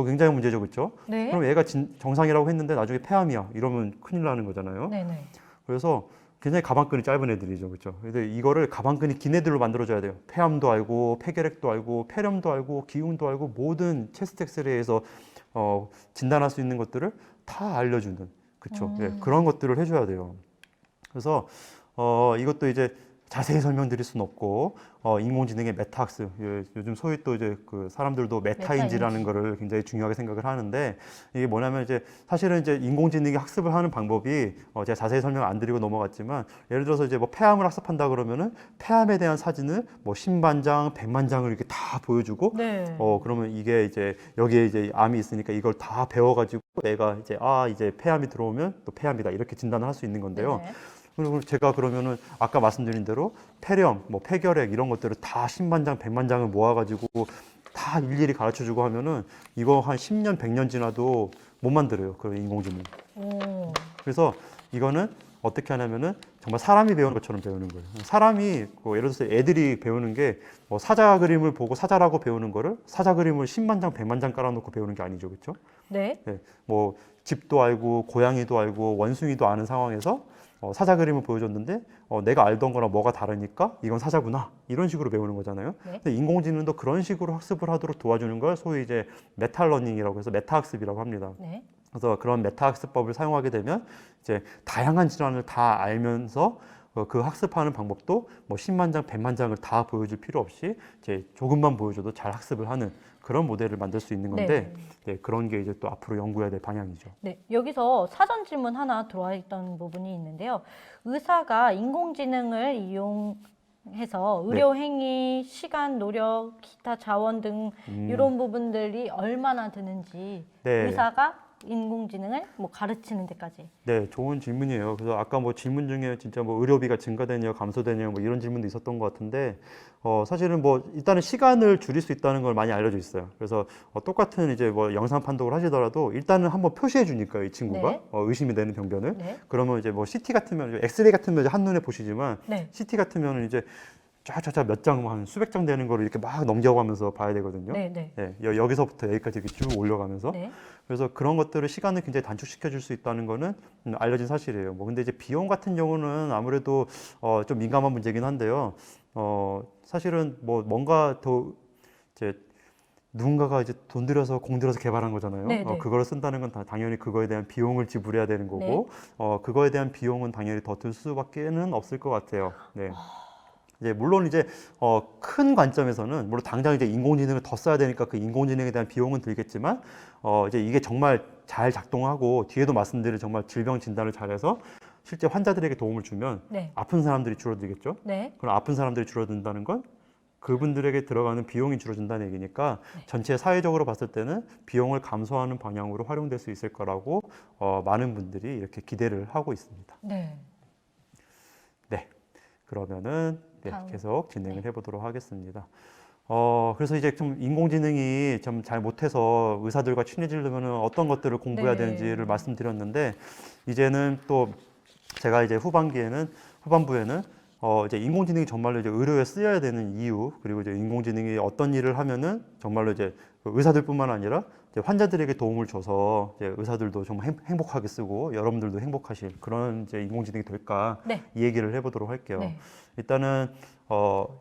[SPEAKER 2] 굉장히 문제죠, 그렇죠?
[SPEAKER 1] 네.
[SPEAKER 2] 그럼 얘가 정상이라고 했는데 나중에 폐암이야. 이러면 큰일 나는 거잖아요.
[SPEAKER 1] 네네.
[SPEAKER 2] 그래서 굉장히 가방끈이 짧은 애들이죠, 그렇죠? 근데 이거를 가방끈이 긴 애들로 만들어줘야 돼요. 폐암도 알고, 폐결핵도 알고, 폐렴도 알고, 기흉도 알고, 모든 체스트 엑스레이에서 진단할 수 있는 것들을 다 알려주는, 그렇죠? 예, 그런 것들을 해줘야 돼요. 그래서 이것도 이제 자세히 설명드릴 수는 없고 인공지능의 메타학습, 요즘 소위 또 이제 그 사람들도 메타인지라는 거를 굉장히 중요하게 생각을 하는데 이게 뭐냐면 이제 사실은 이제 인공지능이 학습을 하는 방법이 제가 자세히 설명 안 드리고 넘어갔지만 예를 들어서 이제 뭐 폐암을 학습한다 그러면은 폐암에 대한 사진을 뭐 10만 장, 100만 장을 이렇게 다 보여주고
[SPEAKER 1] 네.
[SPEAKER 2] 그러면 이게 이제 여기에 이제 암이 있으니까 이걸 다 배워가지고 내가 이제 이제 폐암이 들어오면 또 폐암이다 이렇게 진단을 할 수 있는 건데요.
[SPEAKER 1] 네네.
[SPEAKER 2] 그리고 제가 그러면은 아까 말씀드린 대로 폐렴, 뭐 폐결핵 이런 것들을 다 10만 장, 100만 장을 모아가지고 다 일일이 가르쳐주고 하면은 이거 한 10년, 100년 지나도 못 만들어요. 그 인공지능. 그래서 이거는 어떻게 하냐면은 정말 사람이 배우는 것처럼 배우는 거예요. 사람이 예를 들어서 애들이 배우는 게 사자 그림을 보고 사자라고 배우는 거를 사자 그림을 10만 장, 100만 장 깔아놓고 배우는 게 아니죠, 그렇죠?
[SPEAKER 1] 네.
[SPEAKER 2] 네, 뭐 집도 알고 고양이도 알고 원숭이도 아는 상황에서 사자 그림을 보여줬는데 내가 알던 거랑 뭐가 다르니까 이건 사자구나 이런 식으로 배우는 거잖아요.
[SPEAKER 1] 네.
[SPEAKER 2] 근데 인공지능도 그런 식으로 학습을 하도록 도와주는 걸 소위 이제 메타러닝이라고 해서 메타학습이라고 합니다.
[SPEAKER 1] 네.
[SPEAKER 2] 그래서 그런 메타학습법을 사용하게 되면 이제 다양한 질환을 다 알면서 그 학습하는 방법도 뭐 10만 장, 100만 장을 다 보여줄 필요 없이 이제 조금만 보여줘도 잘 학습을 하는 그런 모델을 만들 수 있는 건데 네, 그런 게 이제 또 앞으로 연구해야 될 방향이죠.
[SPEAKER 1] 네, 여기서 사전 질문 하나 들어와 있던 부분이 있는데요. 의사가 인공지능을 이용해서 의료 행위, 시간, 노력, 기타 자원 등 이런 부분들이 얼마나 드는지
[SPEAKER 2] 네.
[SPEAKER 1] 의사가 인공지능을 뭐 가르치는 데까지.
[SPEAKER 2] 네, 좋은 질문이에요. 그래서 아까 뭐 질문 중에 진짜 뭐 의료비가 증가되냐, 감소되냐, 뭐 이런 질문도 있었던 것 같은데, 사실은 뭐 일단은 시간을 줄일 수 있다는 걸 많이 알려져 있어요. 그래서 똑같은 이제 뭐 영상 판독을 하시더라도 일단은 한번 표시해 주니까 이 친구가
[SPEAKER 1] 네.
[SPEAKER 2] 의심이 되는 병변을.
[SPEAKER 1] 네.
[SPEAKER 2] 그러면 이제 뭐 CT 같으면, 엑스레이 같으면 이제 한눈에 보시지만,
[SPEAKER 1] 네.
[SPEAKER 2] CT 같으면 이제 쫙쫙쫙 몇 장, 한 수백 장 되는 거를 이렇게 막 넘겨가면서 봐야 되거든요.
[SPEAKER 1] 네, 네.
[SPEAKER 2] 네, 여기서부터 여기까지 이렇게 쭉 올려가면서.
[SPEAKER 1] 네.
[SPEAKER 2] 그래서 그런 것들을 시간을 굉장히 단축시켜 줄 수 있다는 거는 알려진 사실이에요. 뭐 근데 이제 비용 같은 경우는 아무래도 좀 민감한 문제긴 한데요. 사실은 뭐 뭔가 더 이제 누군가가 이제 돈 들여서 공 들여서 개발한 거잖아요.
[SPEAKER 1] 네, 네.
[SPEAKER 2] 그거를 쓴다는 건 당연히 그거에 대한 비용을 지불해야 되는 거고, 그거에 대한 비용은 당연히 더 들 수밖에는 없을 것 같아요. 네. 이제 물론 이제 큰 관점에서는 물론 당장 이제 인공지능을 더 써야 되니까 그 인공지능에 대한 비용은 들겠지만 이제 이게 정말 잘 작동하고 뒤에도 말씀드린 정말 질병 진단을 잘해서 실제 환자들에게 도움을 주면
[SPEAKER 1] 네.
[SPEAKER 2] 아픈 사람들이 줄어들겠죠.
[SPEAKER 1] 네.
[SPEAKER 2] 그럼 아픈 사람들이 줄어든다는 건 그분들에게 들어가는 비용이 줄어든다는 얘기니까 전체 사회적으로 봤을 때는 비용을 감소하는 방향으로 활용될 수 있을 거라고 많은 분들이 이렇게 기대를 하고 있습니다.
[SPEAKER 1] 네.
[SPEAKER 2] 네, 그러면은
[SPEAKER 1] 다음.
[SPEAKER 2] 계속 진행을 해보도록 하겠습니다. 그래서 이제 좀 인공지능이 좀 잘 못해서 의사들과 친해지려면 어떤 것들을 공부해야
[SPEAKER 1] 네.
[SPEAKER 2] 되는지를 말씀드렸는데 이제는 또 제가 이제 후반부에는 이제 인공지능이 정말로 이제 의료에 쓰여야 되는 이유 그리고 이제 인공지능이 어떤 일을 하면은 정말로 이제 의사들뿐만 아니라 이제 환자들에게 도움을 줘서 이제 의사들도 정말 행복하게 쓰고 여러분들도 행복하실 그런 이제 인공지능이 될까
[SPEAKER 1] 네.
[SPEAKER 2] 이 얘기를 해보도록 할게요.
[SPEAKER 1] 네.
[SPEAKER 2] 일단은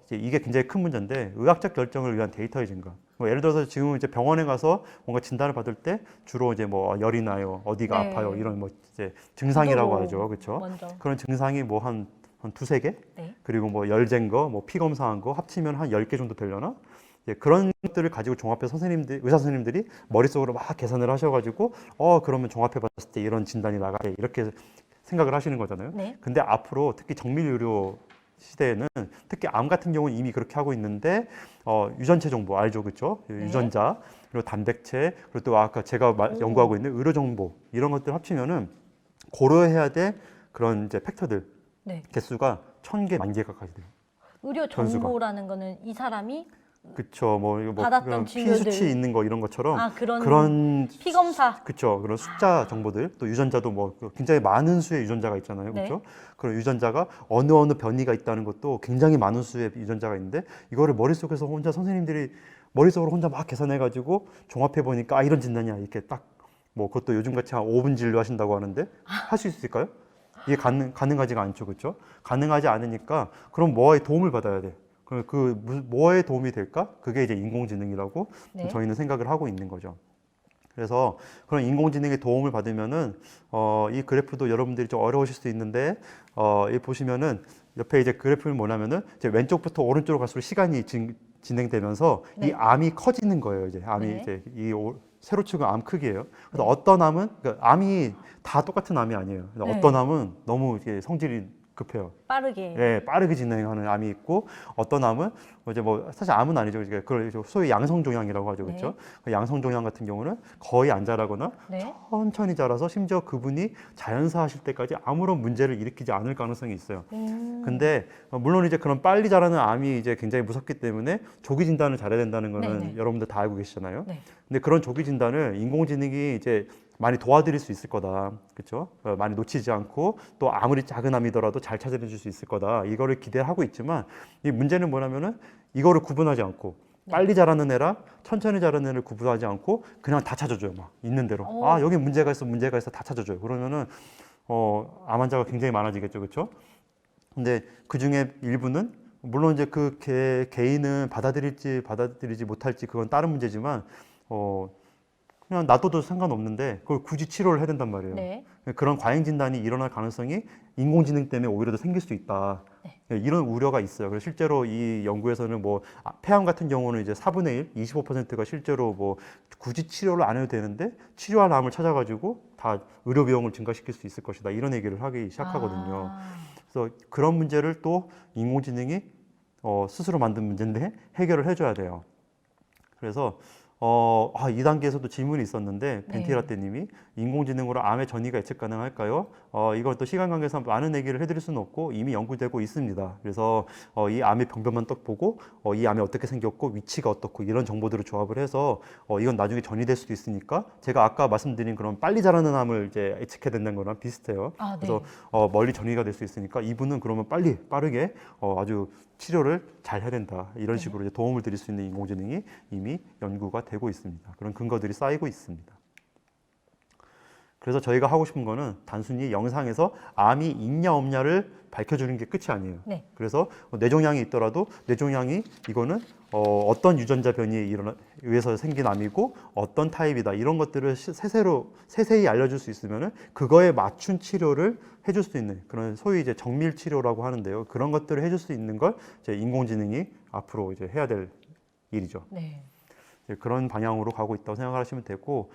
[SPEAKER 2] 이제 이게 굉장히 큰 문제인데 의학적 결정을 위한 데이터의 증가. 뭐 예를 들어서 지금 이제 병원에 가서 뭔가 진단을 받을 때 주로 이제 뭐 열이 나요, 어디가
[SPEAKER 1] 네.
[SPEAKER 2] 아파요 이런 뭐 이제 증상이라고
[SPEAKER 1] 구도로
[SPEAKER 2] 하죠, 그렇죠?
[SPEAKER 1] 먼저.
[SPEAKER 2] 그런 증상이 뭐 한 두세 개
[SPEAKER 1] 네.
[SPEAKER 2] 그리고 뭐 열잰 거, 뭐 피 검사한 거 합치면 한 10개 정도 되려나? 이제 그런 것들을 가지고 종합해서 의사 선생님들이 머릿속으로 막 계산을 하셔가지고 그러면 종합해 봤을 때 이런 진단이 나가게 이렇게 생각을 하시는 거잖아요.
[SPEAKER 1] 네.
[SPEAKER 2] 근데 앞으로 특히 정밀 의료 시대에는 특히 암 같은 경우는 이미 그렇게 하고 있는데 유전체 정보 알죠, 그렇죠?
[SPEAKER 1] 네.
[SPEAKER 2] 유전자 그리고 단백체 그리고 또 아까 제가 연구하고 있는 의료 정보 이런 것들 합치면은 고려해야 될 그런 이제 팩터들
[SPEAKER 1] 네.
[SPEAKER 2] 개수가 1000개, 10,000개 가까이 돼요.
[SPEAKER 1] 의료
[SPEAKER 2] 전수가.
[SPEAKER 1] 정보라는 거는 이 사람이
[SPEAKER 2] 그쵸, 뭐 이거 뭐
[SPEAKER 1] 받았던
[SPEAKER 2] 그냥 피
[SPEAKER 1] 진료들.
[SPEAKER 2] 수치 있는 거 이런 것처럼
[SPEAKER 1] 그런 피 검사.
[SPEAKER 2] 그쵸, 그런 숫자 정보들 또 유전자도 뭐 굉장히 많은 수의 유전자가 있잖아요,
[SPEAKER 1] 네.
[SPEAKER 2] 그렇죠? 그런 유전자가 어느 변이가 있다는 것도 굉장히 많은 수의 유전자가 있는데 이거를 머릿속에서 혼자 선생님들이 머릿속으로 혼자 막 계산해가지고 종합해 보니까 이런 진단이야 이렇게 딱 뭐 그것도 요즘같이 한 5분 진료하신다고 하는데 할 수 있을까요? 이게 가능하지가 않죠, 그렇죠? 가능하지 않으니까 그럼 뭐의 도움을 받아야 돼. 뭐에 도움이 될까? 그게 이제 인공지능이라고
[SPEAKER 1] 네.
[SPEAKER 2] 저희는 생각을 하고 있는 거죠. 그래서 그런 인공지능의 도움을 받으면은 이 그래프도 여러분들이 좀 어려우실 수 있는데 이 보시면은 옆에 이제 그래프는 뭐냐면은 이제 왼쪽부터 오른쪽으로 갈수록 시간이 진행되면서
[SPEAKER 1] 네.
[SPEAKER 2] 이 암이 커지는 거예요. 이제 암이
[SPEAKER 1] 네.
[SPEAKER 2] 이제 세로 치고 암 크기예요. 그래서 어떤 암은 그러니까 암이 다 똑같은 암이 아니에요. 그래서
[SPEAKER 1] 네.
[SPEAKER 2] 어떤 암은 너무 이게 성질이 급해요.
[SPEAKER 1] 빠르게.
[SPEAKER 2] 예, 빠르게 진행하는 암이 있고 어떤 암은 이제 뭐 사실 암은 아니죠. 그걸 소위 양성종양이라고 하죠, 그렇죠? 그 양성종양 같은 경우는 거의 안 자라거나
[SPEAKER 1] 네.
[SPEAKER 2] 천천히 자라서 심지어 그분이 자연사 하실 때까지 아무런 문제를 일으키지 않을 가능성이 있어요. 근데 물론 이제 그런 빨리 자라는 암이 이제 굉장히 무섭기 때문에 조기 진단을 잘해야 된다는 거는
[SPEAKER 1] 네네.
[SPEAKER 2] 여러분들 다 알고 계시잖아요.
[SPEAKER 1] 네.
[SPEAKER 2] 근데 그런 조기 진단을 인공지능이 이제 많이 도와드릴 수 있을 거다, 그렇죠? 많이 놓치지 않고 또 아무리 작은 암이더라도 잘 찾아내 줄 수 있을 거다. 이거를 기대하고 있지만 이 문제는 뭐냐면은 이거를 구분하지 않고 빨리 자라는 애랑 천천히 자라는 애를 구분하지 않고 그냥 다 찾아줘요, 막 있는 대로. 여기 문제가 있어 다 찾아줘요. 그러면은 암 환자가 굉장히 많아지겠죠, 그렇죠? 근데 그 중에 일부는 물론 이제 그 개인은 받아들이지 못할지 그건 다른 문제지만 그냥 놔둬도 상관없는데 그걸 굳이 치료를 해야 된단 말이에요.
[SPEAKER 1] 네.
[SPEAKER 2] 그런 과잉 진단이 일어날 가능성이 인공지능 때문에 오히려 더 생길 수 있다.
[SPEAKER 1] 네.
[SPEAKER 2] 이런 우려가 있어요. 그래서 실제로 이 연구에서는 뭐 폐암 같은 경우는 이제 4분의 1, 25%가 실제로 뭐 굳이 치료를 안 해도 되는데 치료할 암을 찾아가지고 다 의료 비용을 증가시킬 수 있을 것이다. 이런 얘기를 하기 시작하거든요.
[SPEAKER 1] 아,
[SPEAKER 2] 그래서 그런 문제를 또 인공지능이 스스로 만든 문제인데 해결을 해줘야 돼요. 그래서 2단계에서도 질문이 있었는데
[SPEAKER 1] 네.
[SPEAKER 2] 벤티라떼님이 인공지능으로 암의 전이가 예측 가능할까요? 이건 또 시간 관계상 많은 얘기를 해드릴 수는 없고 이미 연구되고 있습니다. 그래서 이 암의 병변만 딱 보고 이 암이 어떻게 생겼고 위치가 어떻고 이런 정보들을 조합을 해서 이건 나중에 전이 될 수도 있으니까 제가 아까 말씀드린 그런 빨리 자라는 암을 이제 예측해야 된다는 거랑 비슷해요.
[SPEAKER 1] 아, 네.
[SPEAKER 2] 그래서 멀리 전이가 될 수 있으니까 이분은 그러면 빠르게 아주 치료를 잘 해야 된다. 이런
[SPEAKER 1] 네.
[SPEAKER 2] 식으로 이제 도움을 드릴 수 있는 인공지능이 이미 연구가 되고 있습니다. 그런 근거들이 쌓이고 있습니다. 그래서 저희가 하고 싶은 거는 단순히 영상에서 암이 있냐 없냐를 밝혀주는 게 끝이 아니에요.
[SPEAKER 1] 네.
[SPEAKER 2] 그래서 뇌종양이 있더라도 뇌종양이 이거는 어떤 유전자 변이에 의해서 생긴 암이고 어떤 타입이다 이런 것들을 세세히 알려줄 수 있으면은 그거에 맞춘 치료를 해줄 수 있는 그런 소위 이제 정밀 치료라고 하는데요. 그런 것들을 해줄 수 있는 걸 이제 인공지능이 앞으로 이제 해야 될 일이죠.
[SPEAKER 1] 네.
[SPEAKER 2] 그런 방향으로 가고 있다고 생각하시면 되고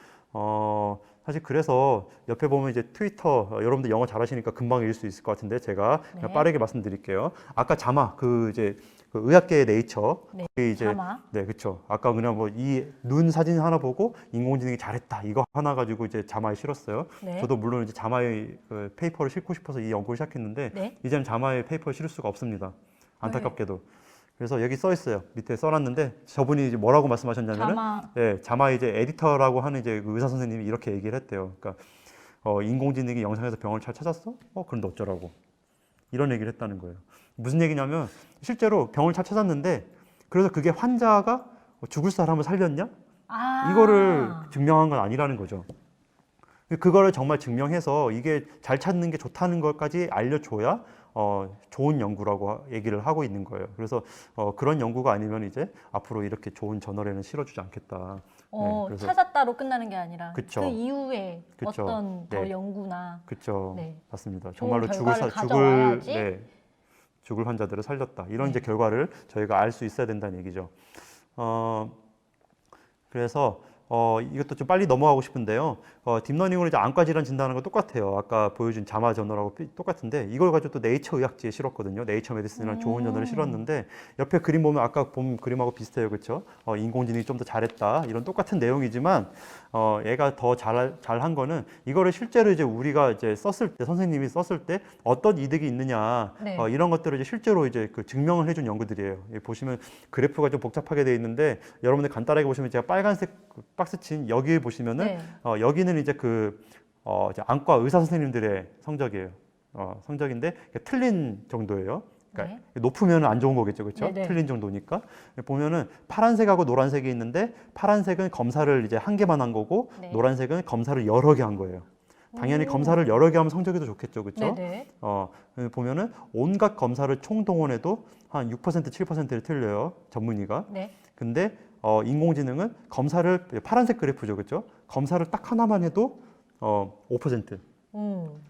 [SPEAKER 2] 사실 그래서 옆에 보면 이제 트위터 여러분들 영어 잘하시니까 금방 읽을 수 있을 것 같은데 제가 그냥
[SPEAKER 1] 네.
[SPEAKER 2] 빠르게 말씀드릴게요. 아까 자마 그 이제 그 의학계의 네이처
[SPEAKER 1] 네.
[SPEAKER 2] 그게 이제
[SPEAKER 1] 자마.
[SPEAKER 2] 네 그렇죠. 아까 그냥 뭐 이 눈 사진 하나 보고 인공지능이 잘했다 이거 하나 가지고 이제 자마에 실었어요.
[SPEAKER 1] 네.
[SPEAKER 2] 저도 물론 이제 자마의 그 페이퍼를 싣고 싶어서 이 연구를 시작했는데
[SPEAKER 1] 네.
[SPEAKER 2] 이제는 자마의 페이퍼를 실을 수가 없습니다. 안타깝게도. 그래서 여기 써 있어요. 밑에 써놨는데 저분이 이제 뭐라고 말씀하셨냐면은
[SPEAKER 1] 자마.
[SPEAKER 2] 네, 자마 이제 에디터라고 하는 이제 그 의사 선생님이 이렇게 얘기를 했대요. 그러니까 인공지능이 영상에서 병을 잘 찾았어? 그런데 어쩌라고 이런 얘기를 했다는 거예요. 무슨 얘기냐면 실제로 병을 잘 찾았는데 그래서 그게 환자가 죽을 사람을 살렸냐?
[SPEAKER 1] 아.
[SPEAKER 2] 이거를 증명한 건 아니라는 거죠. 그거를 정말 증명해서 이게 잘 찾는 게 좋다는 것까지 알려줘야 좋은 연구라고 얘기를 하고 있는 거예요. 그래서 그런 연구가 아니면 이제 앞으로 이렇게 좋은 저널에는 실어주지 않겠다. 그래서
[SPEAKER 1] 찾았다로 끝나는 게 아니라
[SPEAKER 2] 그쵸.
[SPEAKER 1] 그 이후에
[SPEAKER 2] 그쵸.
[SPEAKER 1] 어떤 더
[SPEAKER 2] 네.
[SPEAKER 1] 연구나
[SPEAKER 2] 그렇죠.
[SPEAKER 1] 네.
[SPEAKER 2] 맞습니다.
[SPEAKER 1] 좋은
[SPEAKER 2] 정말로
[SPEAKER 1] 결과를 가져와야지.
[SPEAKER 2] 죽을 환자들을 살렸다. 이런
[SPEAKER 1] 네.
[SPEAKER 2] 이제 결과를 저희가 알 수 있어야 된다는 얘기죠. 그래서 이것도 좀 빨리 넘어가고 싶은데요. 딥러닝으로 이제 안과 질환 진단하는 거 똑같아요. 아까 보여준 자마 저널하고 똑같은데 이걸 가지고 또 네이처 의학지에 실었거든요. 네이처 메디슨이라는 좋은 저널을 실었는데 옆에 그림 보면 아까 본 그림하고 비슷해요. 그렇죠? 인공지능이 좀 더 잘했다. 이런 똑같은 내용이지만 얘가 더 잘한 거는 이거를 실제로 이제 우리가 이제 썼을 때 선생님이 썼을 때 어떤 이득이 있느냐
[SPEAKER 1] 네.
[SPEAKER 2] 이런 것들을 이제 실제로 이제 그 증명을 해준 연구들이에요. 여기 보시면 그래프가 좀 복잡하게 되어 있는데 여러분들 간단하게 보시면 제가 빨간색 박스 친 여기 보시면은
[SPEAKER 1] 네.
[SPEAKER 2] 여기는 이제 이제 안과 의사 선생님들의 성적이에요. 성적인데 틀린 정도예요. 그러니까 높으면 안 좋은 거겠죠, 그렇죠?
[SPEAKER 1] 네네.
[SPEAKER 2] 틀린 정도니까 보면은 파란색하고 노란색이 있는데 파란색은 검사를 이제 한 개만 한 거고
[SPEAKER 1] 네.
[SPEAKER 2] 노란색은 검사를 여러 개 한 거예요. 당연히 검사를 여러 개 하면 성적이 더 좋겠죠, 그렇죠?
[SPEAKER 1] 네네.
[SPEAKER 2] 보면은 온갖 검사를 총동원해도 한 6%, 7%를 틀려요, 전문의가.
[SPEAKER 1] 네.
[SPEAKER 2] 근데 인공지능은 검사를 파란색 그래프죠, 그렇죠? 검사를 딱 하나만 해도 5%.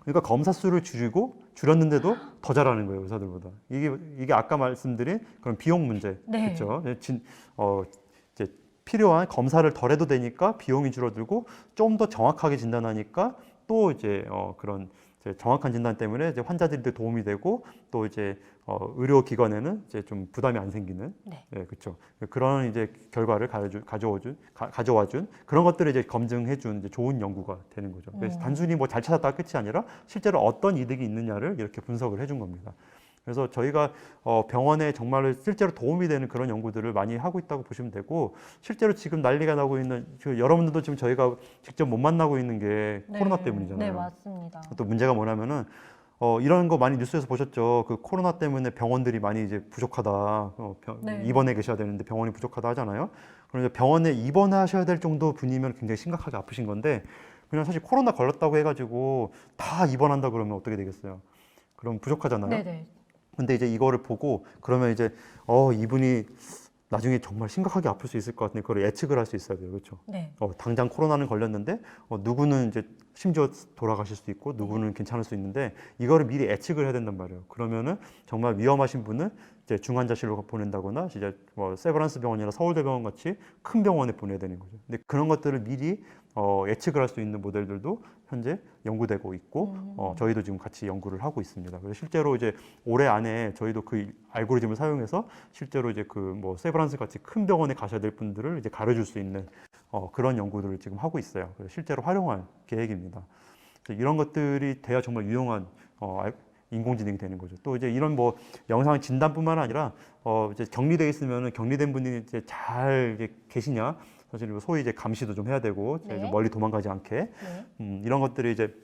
[SPEAKER 2] 그러니까 검사 수를 줄였는데도 더 잘하는 거예요, 의사들보다. 이게 아까 말씀드린 그런 비용 문제,
[SPEAKER 1] 네.
[SPEAKER 2] 그렇죠? 이제 필요한 검사를 덜 해도 되니까 비용이 줄어들고 좀 더 정확하게 진단하니까 또 이제 그런 이제 정확한 진단 때문에 이제 환자들한테 도움이 되고 또 이제 의료기관에는 이제 좀 부담이 안 생기는,
[SPEAKER 1] 네.
[SPEAKER 2] 그렇죠. 그런 이제 결과를 가져와준 그런 것들을 이제 검증해준 이제 좋은 연구가 되는 거죠. 그래서 단순히 뭐 잘 찾았다가 끝이 아니라 실제로 어떤 이득이 있느냐를 이렇게 분석을 해준 겁니다. 그래서 저희가 병원에 정말로 실제로 도움이 되는 그런 연구들을 많이 하고 있다고 보시면 되고 실제로 지금 난리가 나고 있는 여러분들도 지금 저희가 직접 못 만나고 있는 게 코로나 때문이잖아요.
[SPEAKER 1] 네, 맞습니다.
[SPEAKER 2] 또 문제가 뭐냐면은 이런 거 많이 뉴스에서 보셨죠. 그 코로나 때문에 병원들이 많이 이제 부족하다.
[SPEAKER 1] 네.
[SPEAKER 2] 입원해 계셔야 되는데 병원이 부족하다 하잖아요. 그런데 병원에 입원하셔야 될 정도 분이면 굉장히 심각하게 아프신 건데 그냥 사실 코로나 걸렸다고 해가지고 다 입원한다 그러면 어떻게 되겠어요? 그럼 부족하잖아요.
[SPEAKER 1] 네네.
[SPEAKER 2] 근데 이제 이거를 보고 그러면 이제 이분이 나중에 정말 심각하게 아플 수 있을 것 같은데 그걸 예측을 할 수 있어야 돼요. 그렇죠?
[SPEAKER 1] 네.
[SPEAKER 2] 당장 코로나는 걸렸는데 누구는 이제 심지어 돌아가실 수 있고 누구는 괜찮을 수 있는데 이거를 미리 예측을 해야 된단 말이에요. 그러면은 정말 위험하신 분은 이제 중환자실로 보낸다거나 이제 뭐 세브란스 병원이나 서울대병원 같이 큰 병원에 보내야 되는 거죠. 근데 그런 것들을 미리 예측을 할 수 있는 모델들도 현재 연구되고 있고 저희도 지금 같이 연구를 하고 있습니다. 그래서 실제로 이제 올해 안에 저희도 그 알고리즘을 사용해서 실제로 이제 그 뭐 세브란스 같이 큰 병원에 가셔야 될 분들을 이제 가려줄 수 있는 그런 연구들을 지금 하고 있어요. 그래서 실제로 활용할 계획입니다. 이런 것들이 돼야 정말 유용한 인공지능이 되는 거죠. 또 이제 이런 뭐 영상 진단뿐만 아니라 이제 격리돼 있으면은 격리된 분이 이제 잘 이제 계시냐 사실 소위 이제 감시도 좀 해야 되고
[SPEAKER 1] 네.
[SPEAKER 2] 좀 멀리 도망가지 않게
[SPEAKER 1] 네.
[SPEAKER 2] 이런 것들이 이제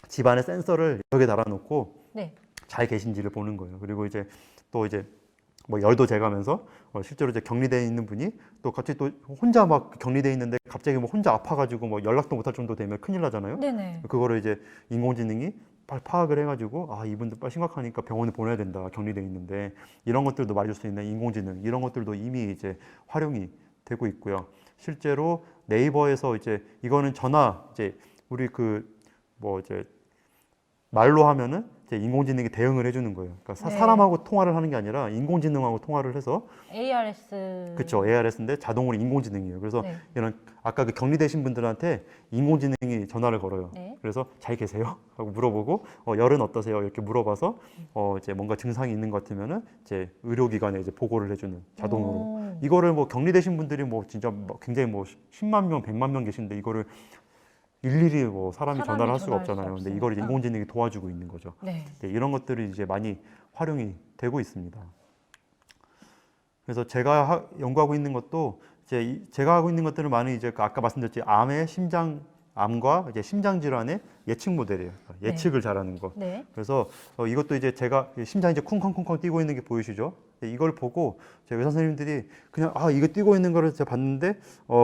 [SPEAKER 2] 집안에 센서를 여러 개 달아놓고
[SPEAKER 1] 네.
[SPEAKER 2] 잘 계신지를 보는 거예요. 그리고 이제 또 이제 뭐 열도 재가면서 실제로 이제 격리돼 있는 분이 또 갑자기 또 혼자 막 격리돼 있는데 갑자기 뭐 혼자 아파가지고 뭐 연락도 못할 정도 되면 큰일 나잖아요.
[SPEAKER 1] 네네.
[SPEAKER 2] 그거를 이제 인공지능이 빨리 파악을 해가지고 이분들 빨리 심각하니까 병원에 보내야 된다. 격리돼 있는데 이런 것들도 말해줄 수 있는 인공지능 이런 것들도 이미 이제 활용이 되고 있고요. 실제로 네이버에서 이제 이거는 전화 이제 우리 그 뭐 이제 말로 하면은 이제 인공지능이 대응을 해주는 거예요. 그러니까
[SPEAKER 1] 네.
[SPEAKER 2] 사람하고 통화를 하는 게 아니라 인공지능하고 통화를 해서
[SPEAKER 1] ARS.
[SPEAKER 2] 그렇죠. ARS인데 자동으로 인공지능이에요. 그래서
[SPEAKER 1] 네.
[SPEAKER 2] 이런 아까 그 격리되신 분들한테 인공지능이 전화를 걸어요.
[SPEAKER 1] 네.
[SPEAKER 2] 그래서 잘 계세요? 하고 물어보고 열은 어떠세요? 이렇게 물어봐서 이제 뭔가 증상이 있는 것 같으면은 이제 의료기관에 이제 보고를 해주는 자동으로.
[SPEAKER 1] 오.
[SPEAKER 2] 이거를 뭐 격리되신 분들이 뭐 진짜 뭐 굉장히 뭐 10만 명, 100만 명 계신데 이거를 일일이 뭐 사람이 전화를 할 수가
[SPEAKER 1] 전화할 수
[SPEAKER 2] 없잖아요. 근데
[SPEAKER 1] 없으니까.
[SPEAKER 2] 이걸 이제 인공지능이 도와주고 있는 거죠.
[SPEAKER 1] 네.
[SPEAKER 2] 네, 이런 것들이 이제 많이 활용이 되고 있습니다. 그래서 제가 연구하고 있는 것도 이제 제가 하고 있는 것들은 많이 이제 아까 말씀드렸지 암과 이제 심장 질환의 예측 모델이에요. 그러니까 예측을 잘하는 거.
[SPEAKER 1] 네.
[SPEAKER 2] 그래서 이것도 이제 제가 심장이 이제 쿵쾅쿵쾅 뛰고 있는 게 보이시죠? 이걸 보고 제 의사 선생님들이 그냥 이거 뛰고 있는 거를 제가 봤는데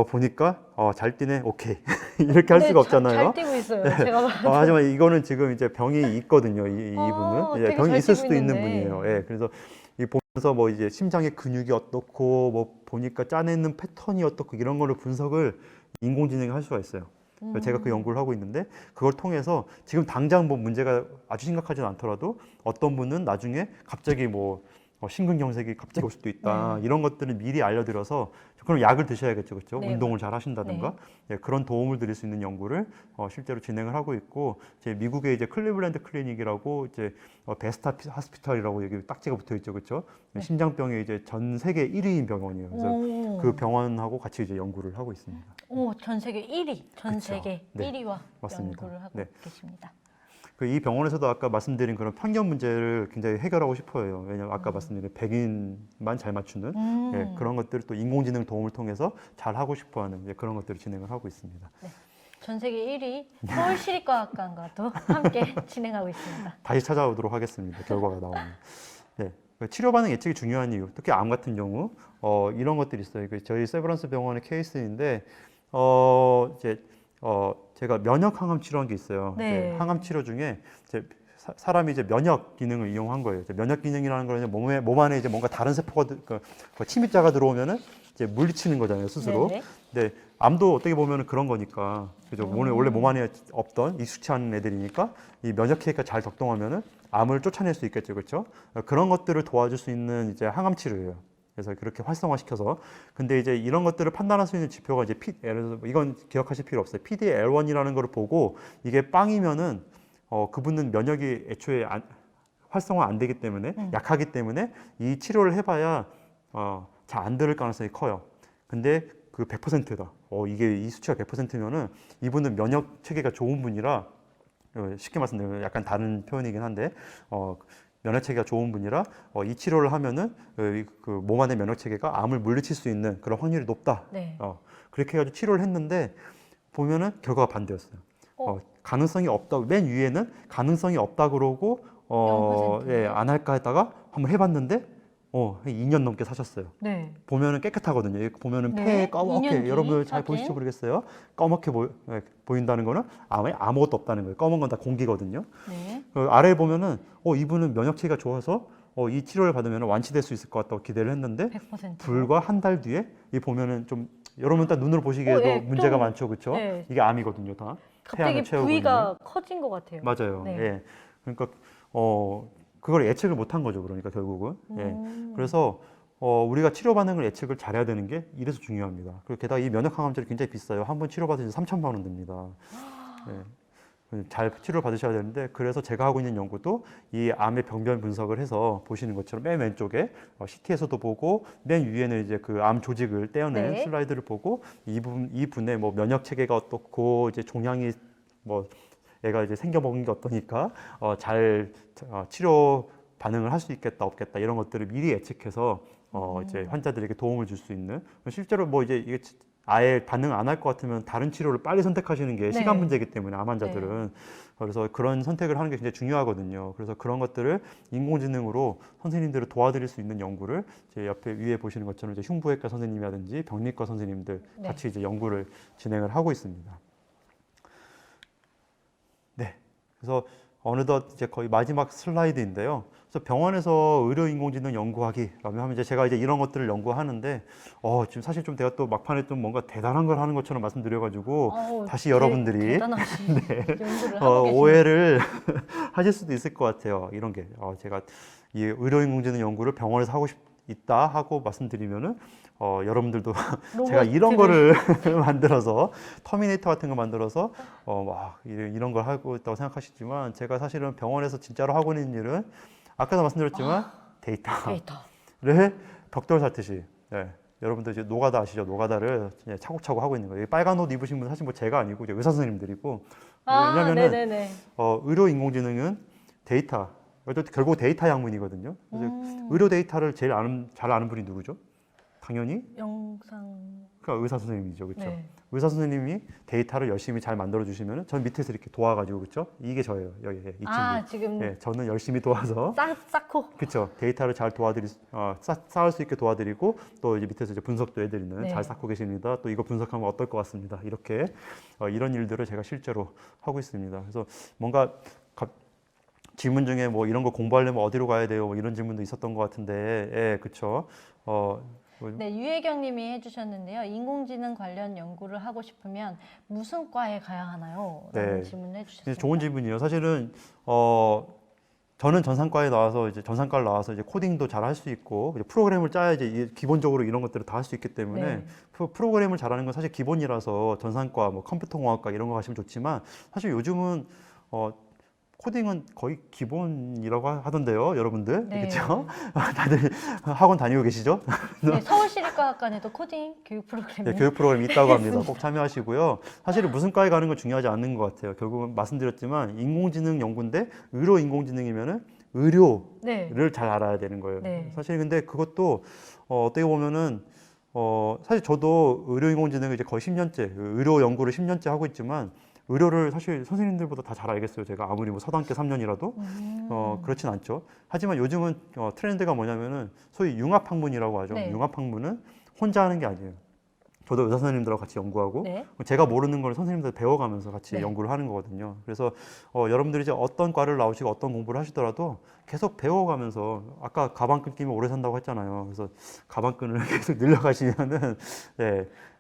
[SPEAKER 2] 보니까 잘 뛰네, 오케이 이렇게 할
[SPEAKER 1] 네,
[SPEAKER 2] 수가 없잖아요.
[SPEAKER 1] 잘 뛰고 있어요. 제가
[SPEAKER 2] 하지만 이거는 지금 이제 병이 있거든요. 이분은
[SPEAKER 1] 되게
[SPEAKER 2] 병이
[SPEAKER 1] 잘
[SPEAKER 2] 있을
[SPEAKER 1] 뛰고
[SPEAKER 2] 수도 있는
[SPEAKER 1] 있는데.
[SPEAKER 2] 분이에요. 예, 그래서 이 보면서 뭐 이제 심장의 근육이 어떻고 뭐 보니까 짜내는 패턴이 어떻고 이런 거를 분석을 인공지능이 할 수가 있어요. 그래서 제가 그 연구를 하고 있는데 그걸 통해서 지금 당장 뭐 문제가 아주 심각하지는 않더라도 어떤 분은 나중에 갑자기 뭐 심근경색이 갑자기 올 수도 있다. 이런 것들을 미리 알려드려서 그럼 약을 드셔야겠죠, 그렇죠?
[SPEAKER 1] 네.
[SPEAKER 2] 운동을 잘 하신다든가 그런 도움을 드릴 수 있는 연구를 실제로 진행을 하고 있고 이제 미국의 이제 클리블랜드 클리닉이라고 이제 베스트 하스피탈이라고 여기 딱지가 붙어 있죠, 그렇죠? 심장병의 이제 전 세계 1위인 병원이에요. 그래서
[SPEAKER 1] 오.
[SPEAKER 2] 그 병원하고 같이 이제 연구를 하고 있습니다.
[SPEAKER 1] 오, 전 세계 1위. 전
[SPEAKER 2] 그쵸.
[SPEAKER 1] 세계
[SPEAKER 2] 네.
[SPEAKER 1] 1위와
[SPEAKER 2] 맞습니다.
[SPEAKER 1] 연구를 하고
[SPEAKER 2] 네.
[SPEAKER 1] 계십니다.
[SPEAKER 2] 이 병원에서도 아까 말씀드린 그런 편견 문제를 굉장히 해결하고 싶어요. 왜냐하면 아까 말씀드린 백인만 잘 맞추는 그런 것들을 또 인공지능 도움을 통해서 잘 하고 싶어하는 그런 것들을 진행을 하고 있습니다.
[SPEAKER 1] 네. 전 세계 1위 서울시립과학관과도 함께 진행하고 있습니다.
[SPEAKER 2] 다시 찾아오도록 하겠습니다. 결과가 나오면. 네. 치료 반응 예측이 중요한 이유, 특히 암 같은 경우 이런 것들이 있어요. 저희 세브란스 병원의 케이스인데 이제 제가 면역 항암 치료한 게 있어요.
[SPEAKER 1] 네.
[SPEAKER 2] 항암 치료 중에 이제 사람이 이제 면역 기능을 이용한 거예요. 이제 면역 기능이라는 거는 몸 안에 이제 뭔가 다른 세포가 침입자가 들어오면은 이제 물리치는 거잖아요, 스스로.
[SPEAKER 1] 네네.
[SPEAKER 2] 근데 암도 어떻게 보면은 그런 거니까 그죠. 원래 몸 안에 없던 익숙치 않은 애들이니까 이 면역 체계가 잘 작동하면은 암을 쫓아낼 수 있겠죠, 그렇죠? 그런 것들을 도와줄 수 있는 이제 항암 치료예요. 그래서 그렇게 활성화시켜서 근데 이제 이런 것들을 판단할 수 있는 지표가 이제 예를 들어서 이건 기억하실 필요 없어요. PD-L1이라는 걸 보고 이게 빵이면은 그분은 면역이 애초에 활성화 안 되기 때문에 약하기 때문에 이 치료를 해봐야 잘 안 들을 가능성이 커요. 근데 그 100%다. 이게 이 수치가 100%면은 이분은 면역 체계가 좋은 분이라 쉽게 말씀드리면 약간 다른 표현이긴 한데 면역 체계가 좋은 분이라 이 치료를 하면은 그 몸 안의 면역 체계가 암을 물리칠 수 있는 그런 확률이 높다.
[SPEAKER 1] 네.
[SPEAKER 2] 그렇게 해가지고 치료를 했는데 보면은 결과가 반대였어요. 가능성이 없다. 맨 위에는 가능성이 없다 그러고
[SPEAKER 1] 0%.
[SPEAKER 2] 안 할까 했다가 한번 해봤는데 2년 넘게 사셨어요.
[SPEAKER 1] 네.
[SPEAKER 2] 보면은 깨끗하거든요. 여기 보면은
[SPEAKER 1] 네.
[SPEAKER 2] 폐에
[SPEAKER 1] 2년
[SPEAKER 2] 까맣게
[SPEAKER 1] 뒤
[SPEAKER 2] 여러분들 잘
[SPEAKER 1] 사진.
[SPEAKER 2] 보실지 모르겠어요. 까맣게 보인다는 거는 암에 아무것도 없다는 거예요. 검은 건 다 공기거든요.
[SPEAKER 1] 네.
[SPEAKER 2] 아래에 보면은 이분은 면역 체계가 좋아서 이 치료를 받으면 완치될 수 있을 것 같다고 기대를 했는데
[SPEAKER 1] 100%.
[SPEAKER 2] 불과 한 달 뒤에 이 보면은 좀 여러분 딱 눈으로 보시기에도
[SPEAKER 1] 예,
[SPEAKER 2] 문제가
[SPEAKER 1] 좀,
[SPEAKER 2] 많죠, 그렇죠?
[SPEAKER 1] 예,
[SPEAKER 2] 이게 암이거든요, 다. 태양을
[SPEAKER 1] 갑자기
[SPEAKER 2] 채우고 있는.
[SPEAKER 1] 부위가 커진 것 같아요.
[SPEAKER 2] 맞아요.
[SPEAKER 1] 네.
[SPEAKER 2] 예. 그러니까 그걸 예측을 못한 거죠, 그러니까 결국은. 예. 그래서 우리가 치료 반응을 예측을 잘해야 되는 게 이래서 중요합니다. 그리고 게다가 이 면역 항암제는 굉장히 비싸요. 한 번 치료받으면 3천만 원 듭니다. 예. 잘 치료를 받으셔야 되는데 그래서 제가 하고 있는 연구도 이 암의 병변 분석을 해서 보시는 것처럼 맨 왼쪽에 CT에서도 보고 맨 위에는 이제 그 암 조직을 떼어낸
[SPEAKER 1] 네.
[SPEAKER 2] 슬라이드를 보고 이 분의 뭐 면역 체계가 어떻고 이제 종양이 뭐 얘가 이제 생겨 먹은 게 어떠니까 잘 치료 반응을 할 수 있겠다 없겠다 이런 것들을 미리 예측해서 이제 환자들에게 도움을 줄 수 있는 실제로 뭐 이제 이게 아예 반응 안 할 것 같으면 다른 치료를 빨리 선택하시는 게
[SPEAKER 1] 네.
[SPEAKER 2] 시간 문제이기 때문에 암 환자들은 그래서 그런 선택을 하는 게 굉장히 중요하거든요. 그래서 그런 것들을 인공지능으로 선생님들을 도와드릴 수 있는 연구를 제 옆에 위에 보시는 것처럼 이제 흉부외과 선생님이라든지 병리과 선생님들
[SPEAKER 1] 네.
[SPEAKER 2] 같이 이제 연구를 진행을 하고 있습니다. 네. 그래서 어느덧 이제 거의 마지막 슬라이드인데요. 그래서 병원에서 의료 인공지능 연구하기라고 하면 이제 제가 이제 이런 것들을 연구하는데 지금 사실 좀 제가 또 막판에 좀 뭔가 대단한 걸 하는 것처럼 말씀드려가지고 다시 여러분들이
[SPEAKER 1] 대단하신 연구를 하고 계시네요.
[SPEAKER 2] 오해를 하실 수도 있을 것 같아요. 이런 게 제가 이 의료 인공지능 연구를 병원에서 하고 있다 하고 말씀드리면은 여러분들도 제가 이런 거를 만들어서 터미네이터 같은 거 만들어서 막 이런 걸 하고 있다고 생각하시지만 제가 사실은 병원에서 진짜로 하고 있는 일은 아까도 말씀드렸지만 데이터를 벽돌 살듯이 여러분들 이제 노가다 아시죠? 노가다를 차곡차곡 하고 있는 거예요. 빨간 옷 입으신 분 사실 뭐 제가 아니고 이제 의사 선생님들이고 왜냐면은
[SPEAKER 1] 네네네.
[SPEAKER 2] 의료 인공지능은 데이터 결국 데이터 약문이거든요. 그래서 의료 데이터를 제일 잘 아는 분이 누구죠? 당연히
[SPEAKER 1] 영상.
[SPEAKER 2] 그러니까 의사 선생님이죠, 그렇죠?
[SPEAKER 1] 네.
[SPEAKER 2] 의사 선생님이 데이터를 열심히 잘 만들어 주시면 전 밑에서 이렇게 도와가지고 그렇죠? 이게 저예요, 여기 이 친구.
[SPEAKER 1] 지금
[SPEAKER 2] 저는 열심히 도와서
[SPEAKER 1] 쌓고.
[SPEAKER 2] 그렇죠. 데이터를 잘 쌓을 수 있게 도와드리고 또 이제 밑에서 이제 분석도 해드리는
[SPEAKER 1] 네.
[SPEAKER 2] 잘 쌓고 계십니다. 또 이거 분석하면 어떨 것 같습니다. 이렇게 이런 일들을 제가 실제로 하고 있습니다. 그래서 뭔가 질문 중에 뭐 이런 거 공부하려면 어디로 가야 돼요? 뭐 이런 질문도 있었던 것 같은데, 그렇죠.
[SPEAKER 1] 네, 유혜경님이 해주셨는데요. 인공지능 관련 연구를 하고 싶으면 무슨 과에 가야 하나요? 라는
[SPEAKER 2] 네.
[SPEAKER 1] 질문을 해주셨습니다.
[SPEAKER 2] 좋은 질문이에요. 사실은 저는 전산과에 나와서 전산과를 나와서 이제 코딩도 잘 할 수 있고 이제 프로그램을 짜야지 기본적으로 이런 것들을 다 할 수 있기 때문에
[SPEAKER 1] 네.
[SPEAKER 2] 프로그램을 잘하는 건 사실 기본이라서 전산과, 뭐 컴퓨터공학과 이런 거 가시면 좋지만 사실 요즘은 코딩은 거의 기본이라고 하던데요, 여러분들.
[SPEAKER 1] 네.
[SPEAKER 2] 그렇죠? 다들 학원 다니고 계시죠?
[SPEAKER 1] 네, 서울시립과학관에도 코딩 교육 프로그램이
[SPEAKER 2] 네, 교육 프로그램이 있다고 합니다. 꼭 참여하시고요. 사실은 무슨 과에 가는 건 중요하지 않는 것 같아요. 결국은 말씀드렸지만 인공지능 연구인데 의료 인공지능이면은 의료를
[SPEAKER 1] 네.
[SPEAKER 2] 잘 알아야 되는 거예요.
[SPEAKER 1] 네.
[SPEAKER 2] 사실 근데 그것도 어떻게 보면은 사실 저도 의료 인공지능을 이제 거의 10년째 의료 연구를 10년째 하고 있지만 의료를 사실 선생님들보다 다 잘 알겠어요. 제가 아무리 뭐 서당계 3년이라도 그렇진 않죠. 하지만 요즘은 트렌드가 뭐냐면은 소위 융합학문이라고 하죠.
[SPEAKER 1] 네.
[SPEAKER 2] 융합학문은 혼자 하는 게 아니에요. 저도 의사 선생님들하고 같이 연구하고
[SPEAKER 1] 네.
[SPEAKER 2] 제가 모르는 걸 선생님들 배워가면서 같이
[SPEAKER 1] 네.
[SPEAKER 2] 연구를 하는 거거든요. 그래서 여러분들이 이제 어떤 과를 나오시고 어떤 공부를 하시더라도 계속 배워가면서 아까 가방끈 끼면 오래 산다고 했잖아요. 그래서 가방끈을 계속 늘려가시면은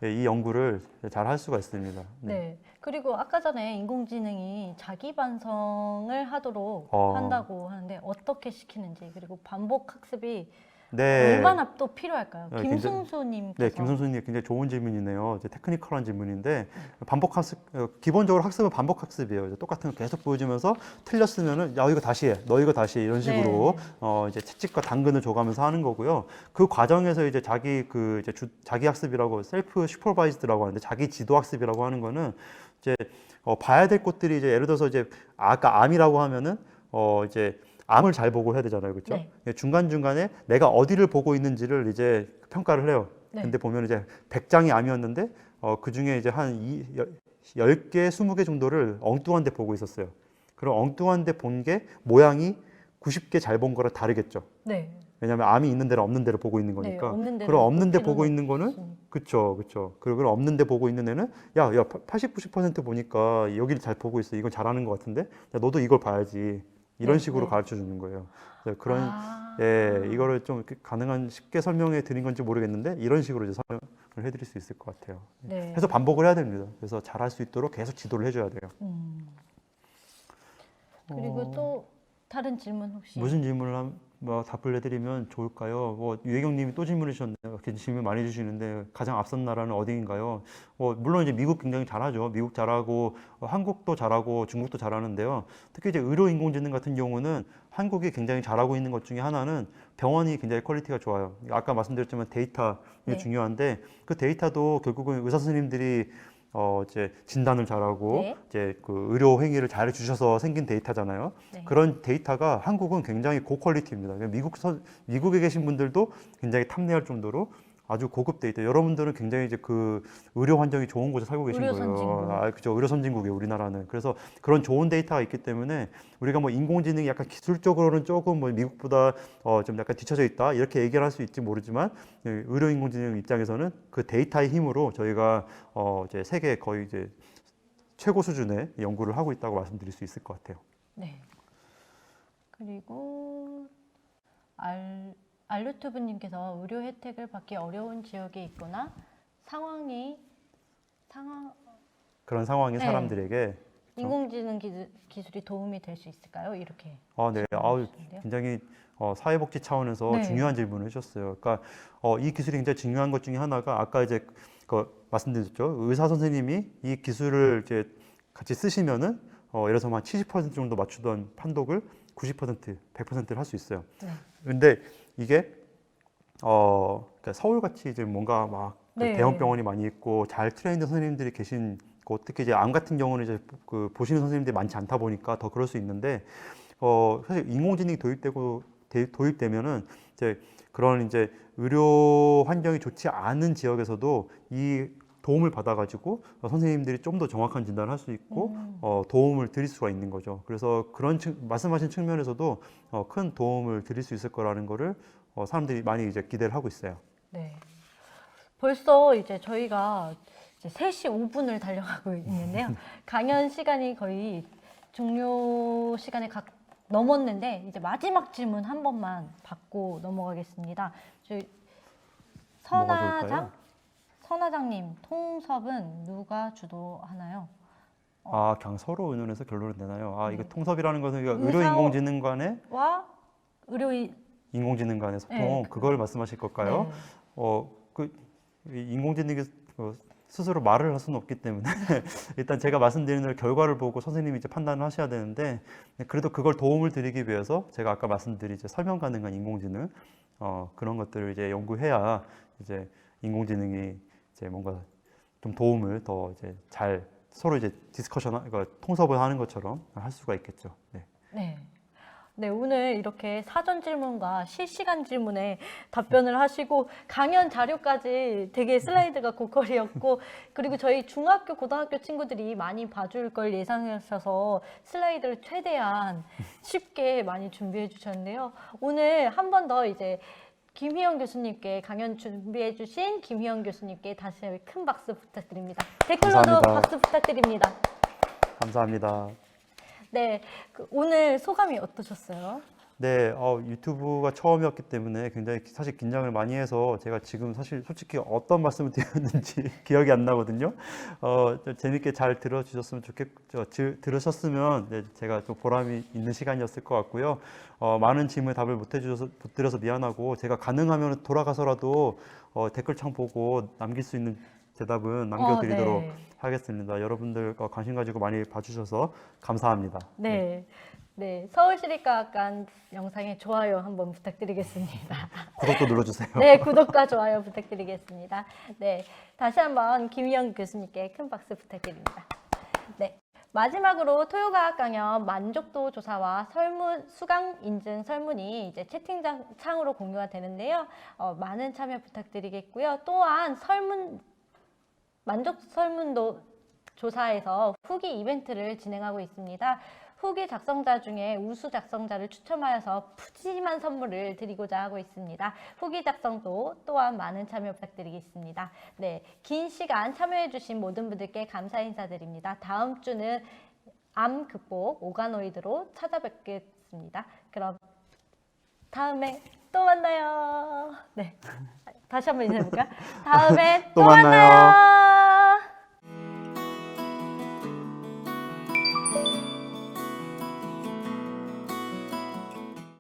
[SPEAKER 2] 이 연구를 잘 할 수가 있습니다.
[SPEAKER 1] 네. 그리고 아까 전에 인공지능이 자기 반성을 하도록 한다고 하는데 어떻게 시키는지 그리고 반복 학습이 얼마나 또 필요할까요?
[SPEAKER 2] 네,
[SPEAKER 1] 김승수님께서
[SPEAKER 2] 네, 김선수님 굉장히 좋은 질문이네요. 이제 테크니컬한 질문인데 반복 학습 기본적으로 학습은 반복 학습이에요. 이제 똑같은 거 계속 보여주면서 틀렸으면은 야 이거 다시 해, 너 이거 다시 해 이런 식으로 이제 채찍과 당근을 줘가면서 하는 거고요. 그 과정에서 이제 자기 학습이라고 셀프 슈퍼바이즈드라고 하는데 자기 지도 학습이라고 하는 거는 이제 봐야 될 것들이 이제 예를 들어서 이제 아까 암이라고 하면은 이제 암을 잘 보고 해야 되잖아요, 그렇죠?
[SPEAKER 1] 네.
[SPEAKER 2] 중간 중간에 내가 어디를 보고 있는지를 이제 평가를 해요.
[SPEAKER 1] 네.
[SPEAKER 2] 근데 보면 이제 100장이 암이었는데 그 중에 이제 한 10개, 20개 정도를 엉뚱한 데 보고 있었어요. 그럼 엉뚱한 데 본 게 모양이 90개 잘 본 거랑 다르겠죠.
[SPEAKER 1] 네.
[SPEAKER 2] 왜냐하면 암이 있는 데를 없는 데를 보고 있는 거니까.
[SPEAKER 1] 없는 데를
[SPEAKER 2] 그럼 없는 데
[SPEAKER 1] 볼
[SPEAKER 2] 보고
[SPEAKER 1] 필요는
[SPEAKER 2] 있는 거는
[SPEAKER 1] 없으니까.
[SPEAKER 2] 그렇죠. 그리고 없는 데 보고 있는 애는 야 80, 90% 보니까 여기를 잘 보고 있어. 이건 잘하는 것 같은데. 야, 너도 이걸 봐야지. 이런
[SPEAKER 1] 네,
[SPEAKER 2] 식으로
[SPEAKER 1] 네.
[SPEAKER 2] 가르쳐 주는 거예요. 그런 예, 이거를 좀 이렇게 가능한 쉽게 설명해 드린 건지 모르겠는데 이런 식으로 이제 설명을 해드릴 수 있을 것 같아요.
[SPEAKER 1] 네.
[SPEAKER 2] 그래서 반복을 해야 됩니다. 그래서 잘할 수 있도록 계속 지도를 해줘야 돼요.
[SPEAKER 1] 그리고 또 다른 질문 혹시?
[SPEAKER 2] 무슨 질문을 뭐 답을 해드리면 좋을까요? 뭐 유혜경님이 또 질문을 주셨네요. 이렇게 질문 많이 주시는데 가장 앞선 나라는 어디인가요? 물론 이제 미국 굉장히 잘하죠. 미국 잘하고 한국도 잘하고 중국도 잘하는데요. 특히 이제 의료 인공지능 같은 경우는 한국이 굉장히 잘하고 있는 것 중에 하나는 병원이 굉장히 퀄리티가 좋아요. 아까 말씀드렸지만 데이터
[SPEAKER 1] 네.
[SPEAKER 2] 중요한데 그 데이터도 결국은 의사 선생님들이 이제 진단을 잘하고
[SPEAKER 1] 네.
[SPEAKER 2] 이제 그 의료 행위를 잘 해주셔서 생긴 데이터잖아요.
[SPEAKER 1] 네.
[SPEAKER 2] 그런 데이터가 한국은 굉장히 고퀄리티입니다. 미국에 계신 분들도 굉장히 탐내할 정도로 아주 고급 데이터. 여러분들은 굉장히 이제 그 의료 환경이 좋은 곳에 살고 계신
[SPEAKER 1] 의료
[SPEAKER 2] 거예요.
[SPEAKER 1] 선진국.
[SPEAKER 2] 그죠. 의료 선진국이에요, 우리나라는. 그래서 그런 좋은 데이터가 있기 때문에 우리가 뭐 인공지능이 약간 기술적으로는 조금 뭐 미국보다 좀 약간 뒤처져 있다 이렇게 얘기를 할 수 있지 모르지만 의료 인공지능 입장에서는 그 데이터의 힘으로 저희가 이제 세계 거의 이제 최고 수준의 연구를 하고 있다고 말씀드릴 수 있을 것 같아요.
[SPEAKER 1] 네. 그리고 알루투브님께서 의료 혜택을 받기 어려운 지역에 있거나 상황
[SPEAKER 2] 그런 상황인
[SPEAKER 1] 네.
[SPEAKER 2] 사람들에게
[SPEAKER 1] 인공지능 기술이 도움이 될 수 있을까요? 이렇게.
[SPEAKER 2] 네.
[SPEAKER 1] 질문하셨는데요.
[SPEAKER 2] 굉장히 사회복지 차원에서
[SPEAKER 1] 네.
[SPEAKER 2] 중요한 질문을 해주셨어요. 그러니까 이 기술이 굉장히 중요한 것 중에 하나가 아까 이제 말씀드렸죠. 의사 선생님이 이 기술을 이제 같이 쓰시면은 예를 들어서 한 70% 정도 맞추던 판독을 90%, 100%를 할 수 있어요.
[SPEAKER 1] 네.
[SPEAKER 2] 근데 이게 그러니까 서울같이 이제 뭔가 막
[SPEAKER 1] 네.
[SPEAKER 2] 대형 병원이 많이 있고 잘 트레이드 선생님들이 계신 곳, 특히 이제 암 같은 경우는 이제 그 보시는 선생님들이 많지 않다 보니까 더 그럴 수 있는데 사실 인공지능이 도입되면은 이제 그런 이제 의료 환경이 좋지 않은 지역에서도 이 도움을 받아가지고 선생님들이 좀 더 정확한 진단을 할 수 있고 도움을 드릴 수가 있는 거죠. 그래서 그런 말씀하신 측면에서도 큰 도움을 드릴 수 있을 거라는 거를 사람들이 많이 이제 기대를 하고 있어요.
[SPEAKER 1] 네. 벌써 이제 저희가 이제 3시 5분을 달려가고 있는데요. 강연 시간이 거의 종료 시간에 넘었는데 이제 마지막 질문 한 번만 받고 넘어가겠습니다. 저희
[SPEAKER 2] 뭐가 좋을까요?
[SPEAKER 1] 선화장님, 통섭은 누가 주도하나요?
[SPEAKER 2] 그냥 서로 의논해서 결론을 내나요? 이거
[SPEAKER 1] 네.
[SPEAKER 2] 통섭이라는 것은 의료
[SPEAKER 1] 의사-
[SPEAKER 2] 인공지능 간의
[SPEAKER 1] 와 의료인
[SPEAKER 2] 인공지능 간의 소통,
[SPEAKER 1] 네,
[SPEAKER 2] 그걸 말씀하실 걸까요?
[SPEAKER 1] 네.
[SPEAKER 2] 이 인공지능이 스스로 말을 할 수는 없기 때문에 일단 제가 말씀드리는 결과를 보고 선생님이 이제 판단을 하셔야 되는데 그래도 그걸 도움을 드리기 위해서 제가 아까 말씀드린 이제 설명 가능한 인공지능 그런 것들을 이제 연구해야 이제 인공지능이 이제 뭔가 좀 도움을 더 이제 잘 서로 이제 그러니까 통섭을 하는 것처럼 할 수가 있겠죠. 네.
[SPEAKER 1] 네. 네, 오늘 이렇게 사전 질문과 실시간 질문에 답변을 하시고 강연 자료까지 되게 슬라이드가 고퀄이었고 그리고 저희 중학교, 고등학교 친구들이 많이 봐줄 걸 예상하셔서 슬라이드를 최대한 쉽게 많이 준비해 주셨는데요. 오늘 한 번 더 이제 김희영 교수님께 강연 준비해 주신 김희영 교수님께 다시 큰 박수 부탁드립니다. 댓글로도
[SPEAKER 2] 감사합니다.
[SPEAKER 1] 박수 부탁드립니다.
[SPEAKER 2] 감사합니다.
[SPEAKER 1] 네, 오늘 소감이 어떠셨어요?
[SPEAKER 2] 네, 유튜브가 처음이었기 때문에 굉장히 사실 긴장을 많이 해서 제가 지금 사실 솔직히 어떤 말씀을 드렸는지 기억이 안 나거든요. 재밌게 잘 들으셨으면 네, 제가 좀 보람이 있는 시간이었을 것 같고요. 많은 질문에 답을 못 드려서 미안하고 제가 가능하면 돌아가서라도 댓글창 보고 남길 수 있는 대답은 남겨드리도록
[SPEAKER 1] 네.
[SPEAKER 2] 하겠습니다. 여러분들 관심 가지고 많이 봐주셔서 감사합니다.
[SPEAKER 1] 네. 네, 서울시립과학관 영상에 좋아요 한번 부탁드리겠습니다.
[SPEAKER 2] 구독도 눌러주세요.
[SPEAKER 1] 네, 구독과 좋아요 부탁드리겠습니다. 네, 다시 한번 김희영 교수님께 큰 박수 부탁드립니다. 네, 마지막으로 토요과학 강연 만족도 조사와 수강 인증 설문이 이제 채팅창으로 공유가 되는데요. 많은 참여 부탁드리겠고요. 또한 만족 설문도 조사에서 후기 이벤트를 진행하고 있습니다. 후기 작성자 중에 우수 작성자를 추첨하여서 푸짐한 선물을 드리고자 하고 있습니다. 후기 작성도 또한 많은 참여 부탁드리겠습니다. 네, 긴 시간 참여해주신 모든 분들께 감사 인사드립니다. 다음 주는 암 극복 오가노이드로 찾아뵙겠습니다. 그럼 다음에 또 만나요. 네. 다시 한번 인사해볼까요? 다음에
[SPEAKER 2] 또
[SPEAKER 1] 또
[SPEAKER 2] 만나요.
[SPEAKER 1] 만나요.